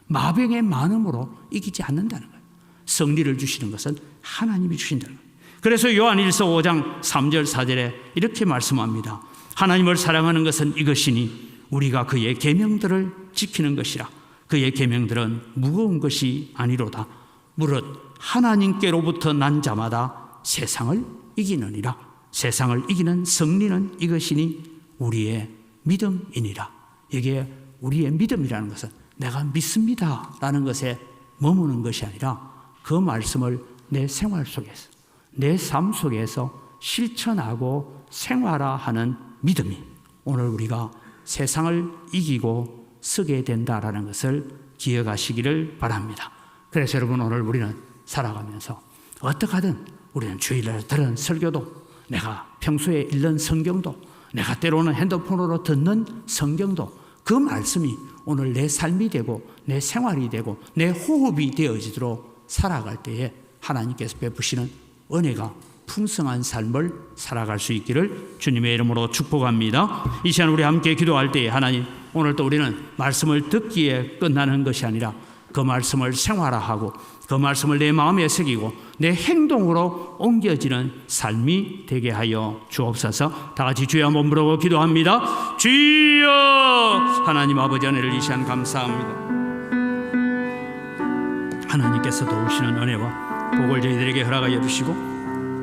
마병의 많음으로 이기지 않는다는 거예요. 승리를 주시는 것은 하나님이 주신다는 거예요. 그래서 요한일서 5장 3절 4절에 이렇게 말씀합니다. 하나님을 사랑하는 것은 이것이니 우리가 그의 계명들을 지키는 것이라. 그의 계명들은 무거운 것이 아니로다. 무릇 하나님께로부터 난 자마다 세상을 이기느니라. 세상을 이기는 승리는 이것이니 우리의 믿음이니라. 이게 우리의 믿음이라는 것은 내가 믿습니다 라는 것에 머무는 것이 아니라 그 말씀을 내 생활 속에서, 내 삶 속에서 실천하고 생활화하는 믿음이 오늘 우리가 세상을 이기고 서게 된다라는 것을 기억하시기를 바랍니다. 그래서 여러분, 오늘 우리는 살아가면서 어떻게 하든 우리는 주일날 들은 설교도, 내가 평소에 읽는 성경도, 내가 때로는 핸드폰으로 듣는 성경도 그 말씀이 오늘 내 삶이 되고 내 생활이 되고 내 호흡이 되어지도록 살아갈 때에 하나님께서 베푸시는 은혜가 풍성한 삶을 살아갈 수 있기를 주님의 이름으로 축복합니다. 이 시간 우리 함께 기도할 때에 하나님, 오늘 또 우리는 말씀을 듣기에 끝나는 것이 아니라 그 말씀을 생활화하고 그 말씀을 내 마음에 새기고 내 행동으로 옮겨지는 삶이 되게 하여 주옵소서. 다 같이 주여 한번 부르고 기도합니다. 주여! 하나님 아버지 은혜를 이 시간 감사합니다. 하나님께서 도우시는 은혜와 복을 저희들에게 허락하여 주시고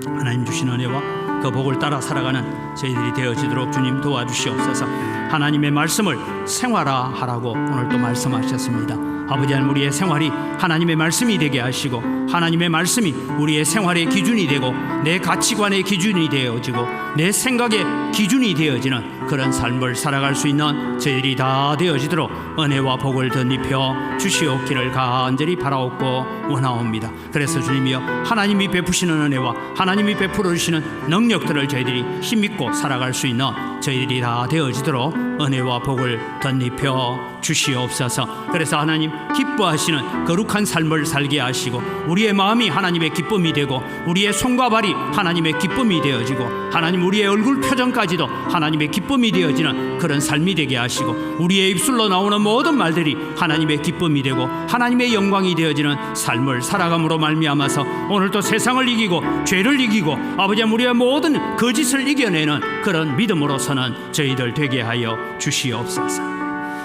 하나님 주신 은혜와 그 복을 따라 살아가는 저희들이 되어지도록 주님 도와주시옵소서. 하나님의 말씀을 생활화하라고 오늘 또 말씀하셨습니다. 아버지 하나님, 우리의 생활이 하나님의 말씀이 되게 하시고 하나님의 말씀이 우리의 생활의 기준이 되고 내 가치관의 기준이 되어지고 내 생각의 기준이 되어지는 그런 삶을 살아갈 수 있는 저희들이 다 되어지도록 은혜와 복을 덧입혀 주시옵기를 간절히 바라옵고 원하옵니다. 그래서 주님이여, 하나님이 베푸시는 은혜와 하나님이 베풀어 주시는 능력들을 저희들이 힘입고 살아갈 수 있는 저희들이 다 되어지도록 은혜와 복을 덧입혀 주시옵소서. 그래서 하나님 기뻐하시는 거룩한 삶을 살게 하시고 우리의 마음이 하나님의 기쁨이 되고 우리의 손과 발이 하나님의 기쁨이 되어지고 하나님 우리의 얼굴 표정까지도 하나님의 기쁨이 되어지는 그런 삶이 되게 하시고 우리의 입술로 나오는 모든 말들이 하나님의 기쁨이 되고 하나님의 영광이 되어지는 삶을 살아감으로 말미암아서 오늘도 세상을 이기고 죄를 이기고 아버지 우리의 모든 거짓을 이겨내는 그런 믿음으로서는 저희들 되게 하여 주시옵소서.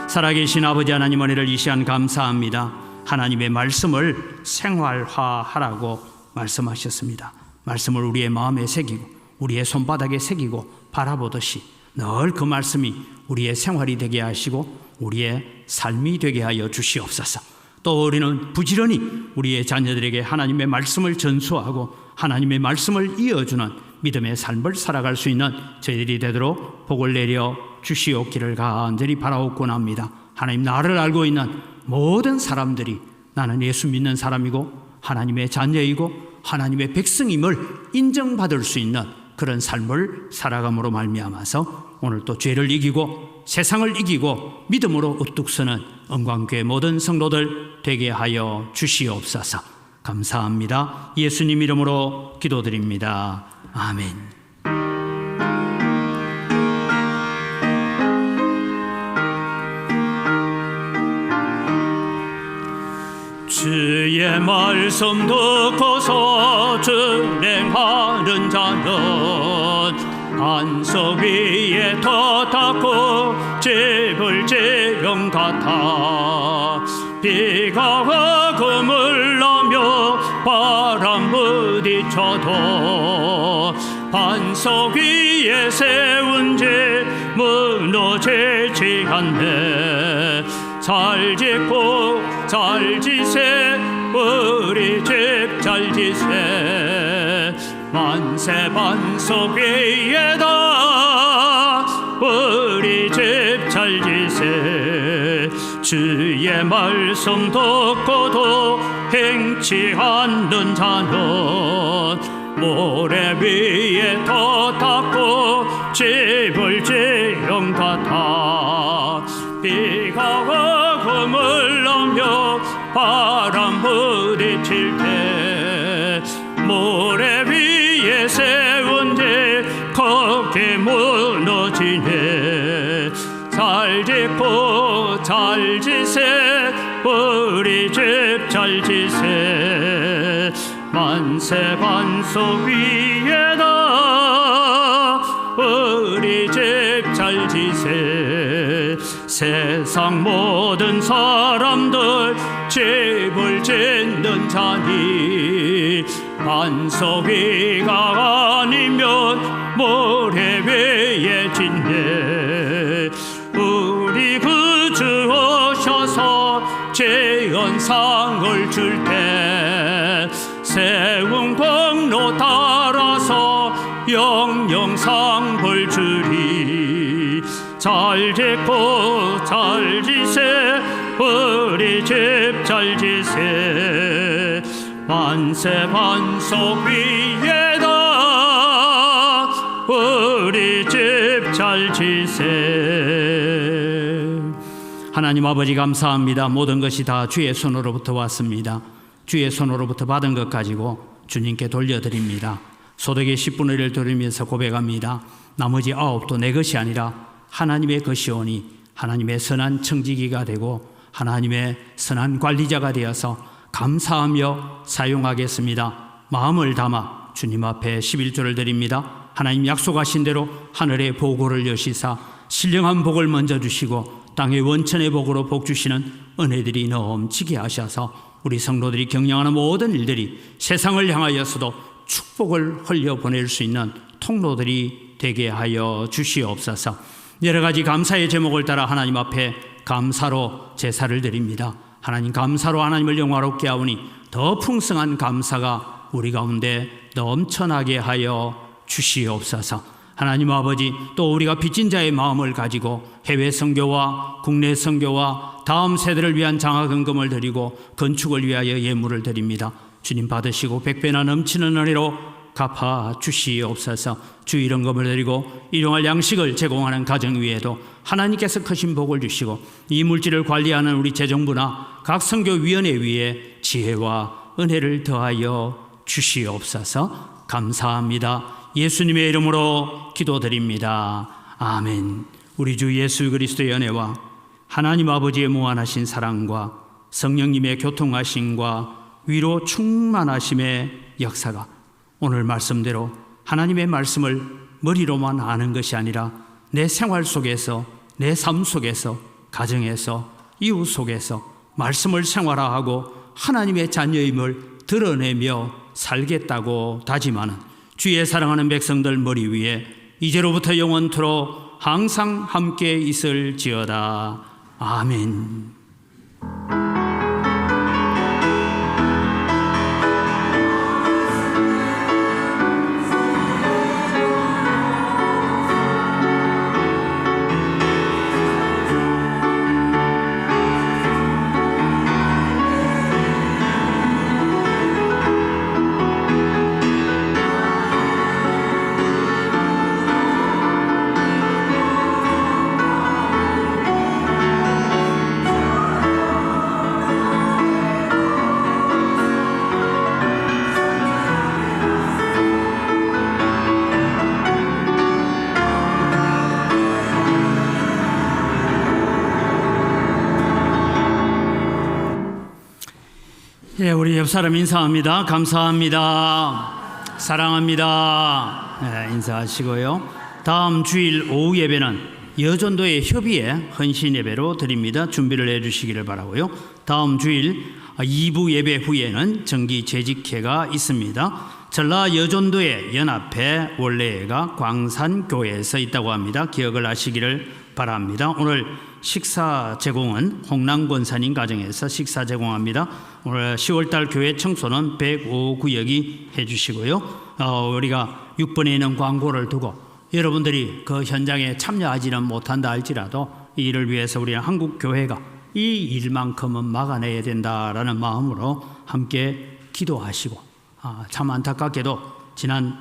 살아계신 아버지 하나님 은혜를 이 시간 감사합니다. 하나님의 말씀을 생활화하라고 말씀하셨습니다. 말씀을 우리의 마음에 새기고 우리의 손바닥에 새기고 바라보듯이 늘 그 말씀이 우리의 생활이 되게 하시고 우리의 삶이 되게 하여 주시옵소서. 또 우리는 부지런히 우리의 자녀들에게 하나님의 말씀을 전수하고 하나님의 말씀을 이어주는 믿음의 삶을 살아갈 수 있는 저희들이 되도록 복을 내려 주시옵기를 간절히 바라옵곤 합니다. 하나님, 나를 알고 있는 모든 사람들이 나는 예수 믿는 사람이고 하나님의 자녀이고 하나님의 백성임을 인정받을 수 있는 그런 삶을 살아감으로 말미암아서 오늘 또 죄를 이기고 세상을 이기고 믿음으로 우뚝 서는 영광교회 모든 성도들 되게 하여 주시옵소서. 감사합니다. 예수님 이름으로 기도드립니다. 아멘. 주의 말씀 듣고서 준행하는 자는 반석 위에 터탔고 집을 지은 같아. 비가 그물나며 바람 부딪혀도 반석 위에 세운 집 무너지지 않네. 잘 짓고 잘 지세 우리 집 잘 지세. 만세 반석 위에다 우리 집 잘 지세. 주의 말씀 듣고도 행치 않는 자는 모래 위에 터탔고 집을 지은 같아. 비가 그물나며 바람 부딪힐 때 모래 위에 세운 집 거기 무너지네. 잘 짓고 잘 지세 우리 집 잘 지세. 만세 반석 위에다 우리 집 잘 지세. 세상 모든 사람들 집을 짓는 자니 반석 위가 아니면 모래 위에 짓네. 우리 구주 오셔서 재현상을 줄 때 세운 공로 따라서 영영상을 주리. 잘 짓고 잘 지세 우리 집 잘 지세. 만세 반석 위에다 우리 집 잘 지세. 하나님 아버지 감사합니다. 모든 것이 다 주의 손으로부터 왔습니다. 주의 손으로부터 받은 것 가지고 주님께 돌려드립니다. 소득의 10분의 1을 돌리면서 고백합니다. 나머지 9도 내 것이 아니라 하나님의 것이오니 하나님의 선한 청지기가 되고 하나님의 선한 관리자가 되어서 감사하며 사용하겠습니다. 마음을 담아 주님 앞에 11조를 드립니다. 하나님 약속하신 대로 하늘의 보고를 여시사 신령한 복을 먼저 주시고 땅의 원천의 복으로 복 주시는 은혜들이 넘치게 하셔서 우리 성도들이 경영하는 모든 일들이 세상을 향하여서도 축복을 흘려보낼 수 있는 통로들이 되게 하여 주시옵소서. 여러 가지 감사의 제목을 따라 하나님 앞에 감사로 제사를 드립니다. 하나님 감사로 하나님을 영화롭게 하오니 더 풍성한 감사가 우리 가운데 넘쳐나게 하여 주시옵소서. 하나님 아버지, 또 우리가 빚진 자의 마음을 가지고 해외 선교와 국내 선교와 다음 세대를 위한 장학금을 드리고 건축을 위하여 예물을 드립니다. 주님 받으시고 백배나 넘치는 은혜로 갚아 주시옵소서. 주일헌금을 드리고 일용할 양식을 제공하는 가정 위에도 하나님께서 크신 복을 주시고 이 물질을 관리하는 우리 재정부나 각 선교위원회 위에 지혜와 은혜를 더하여 주시옵소서. 감사합니다. 예수님의 이름으로 기도드립니다. 아멘. 우리 주 예수 그리스도의 은혜와 하나님 아버지의 무한하신 사랑과 성령님의 교통하심과 위로 충만하심의 역사가 오늘 말씀대로 하나님의 말씀을 머리로만 아는 것이 아니라 내 생활 속에서, 내 삶 속에서, 가정에서, 이웃 속에서 말씀을 생활화하고 하나님의 자녀임을 드러내며 살겠다고 다짐하는 주의 사랑하는 백성들 머리 위에 이제로부터 영원토록 항상 함께 있을지어다. 아멘. 예, 우리 옆 사람 인사합니다. 감사합니다. 사랑합니다. 네, 인사하시고요. 다음 주일 오후 예배는 여전도의 협의회 헌신 예배로 드립니다. 준비를 해주시기를 바라고요. 다음 주일 2부 예배 후에는 정기 재직회가 있습니다. 전라 여전도의 연합회 원래가 광산교회에서 있다고 합니다. 기억을 하시기를 바랍니다. 오늘 식사 제공은 홍남 권사님 가정에서 식사 제공합니다. 오늘 10월달 교회 청소는 105구역이 해주시고요. 우리가 6번에 있는 광고를 두고 여러분들이 그 현장에 참여하지는 못한다 할지라도 이 일을 위해서 우리는 한국교회가 이 일만큼은 막아내야 된다라는 마음으로 함께 기도하시고, 참 안타깝게도 지난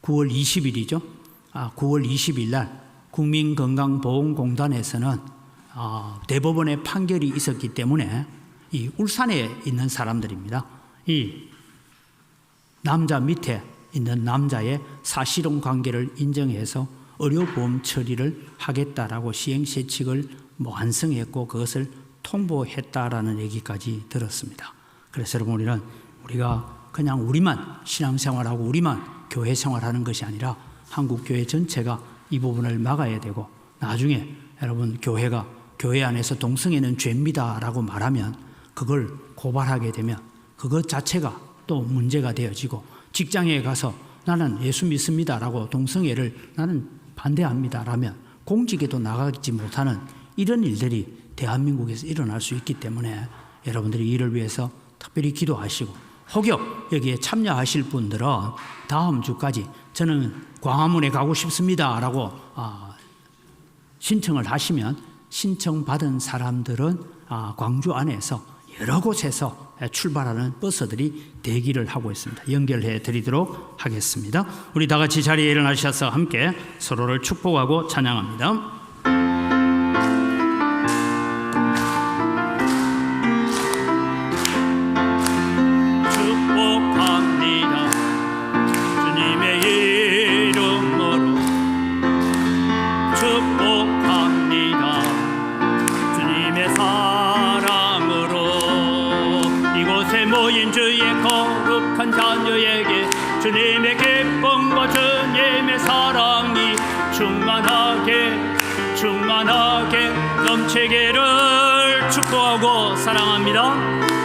9월 20일이죠. 9월 20일 날 국민건강보험공단에서는 대법원의 판결이 있었기 때문에 이 울산에 있는 사람들입니다. 이 남자 밑에 있는 남자의 사실혼 관계를 인정해서 의료보험 처리를 하겠다라고 시행세칙을 완성했고 그것을 통보했다라는 얘기까지 들었습니다. 그래서 여러분, 우리가 그냥 우리만 신앙생활하고 우리만 교회 생활하는 것이 아니라 한국교회 전체가 이 부분을 막아야 되고, 나중에 여러분 교회 안에서 동성애는 죄입니다 라고 말하면 그걸 고발하게 되면 그것 자체가 또 문제가 되어지고, 직장에 가서 나는 예수 믿습니다 라고 동성애를 나는 반대합니다 라면 공직에도 나가지 못하는 이런 일들이 대한민국에서 일어날 수 있기 때문에 여러분들이 이를 위해서 특별히 기도하시고, 혹여 여기에 참여하실 분들은 다음 주까지 저는 광화문에 가고 싶습니다 라고 신청을 하시면 신청받은 사람들은 광주 안에서 여러 곳에서 출발하는 버스들이 대기를 하고 있습니다. 연결해 드리도록 하겠습니다. 우리 다 같이 자리에 일어나셔서 함께 서로를 축복하고 찬양합니다. 축복합니다. 주님의 사랑으로 모인 주의 거룩한 자녀에게 주님의 기쁨과 주님의 사랑이 충만하게 넘치기를 축복하고 사랑합니다.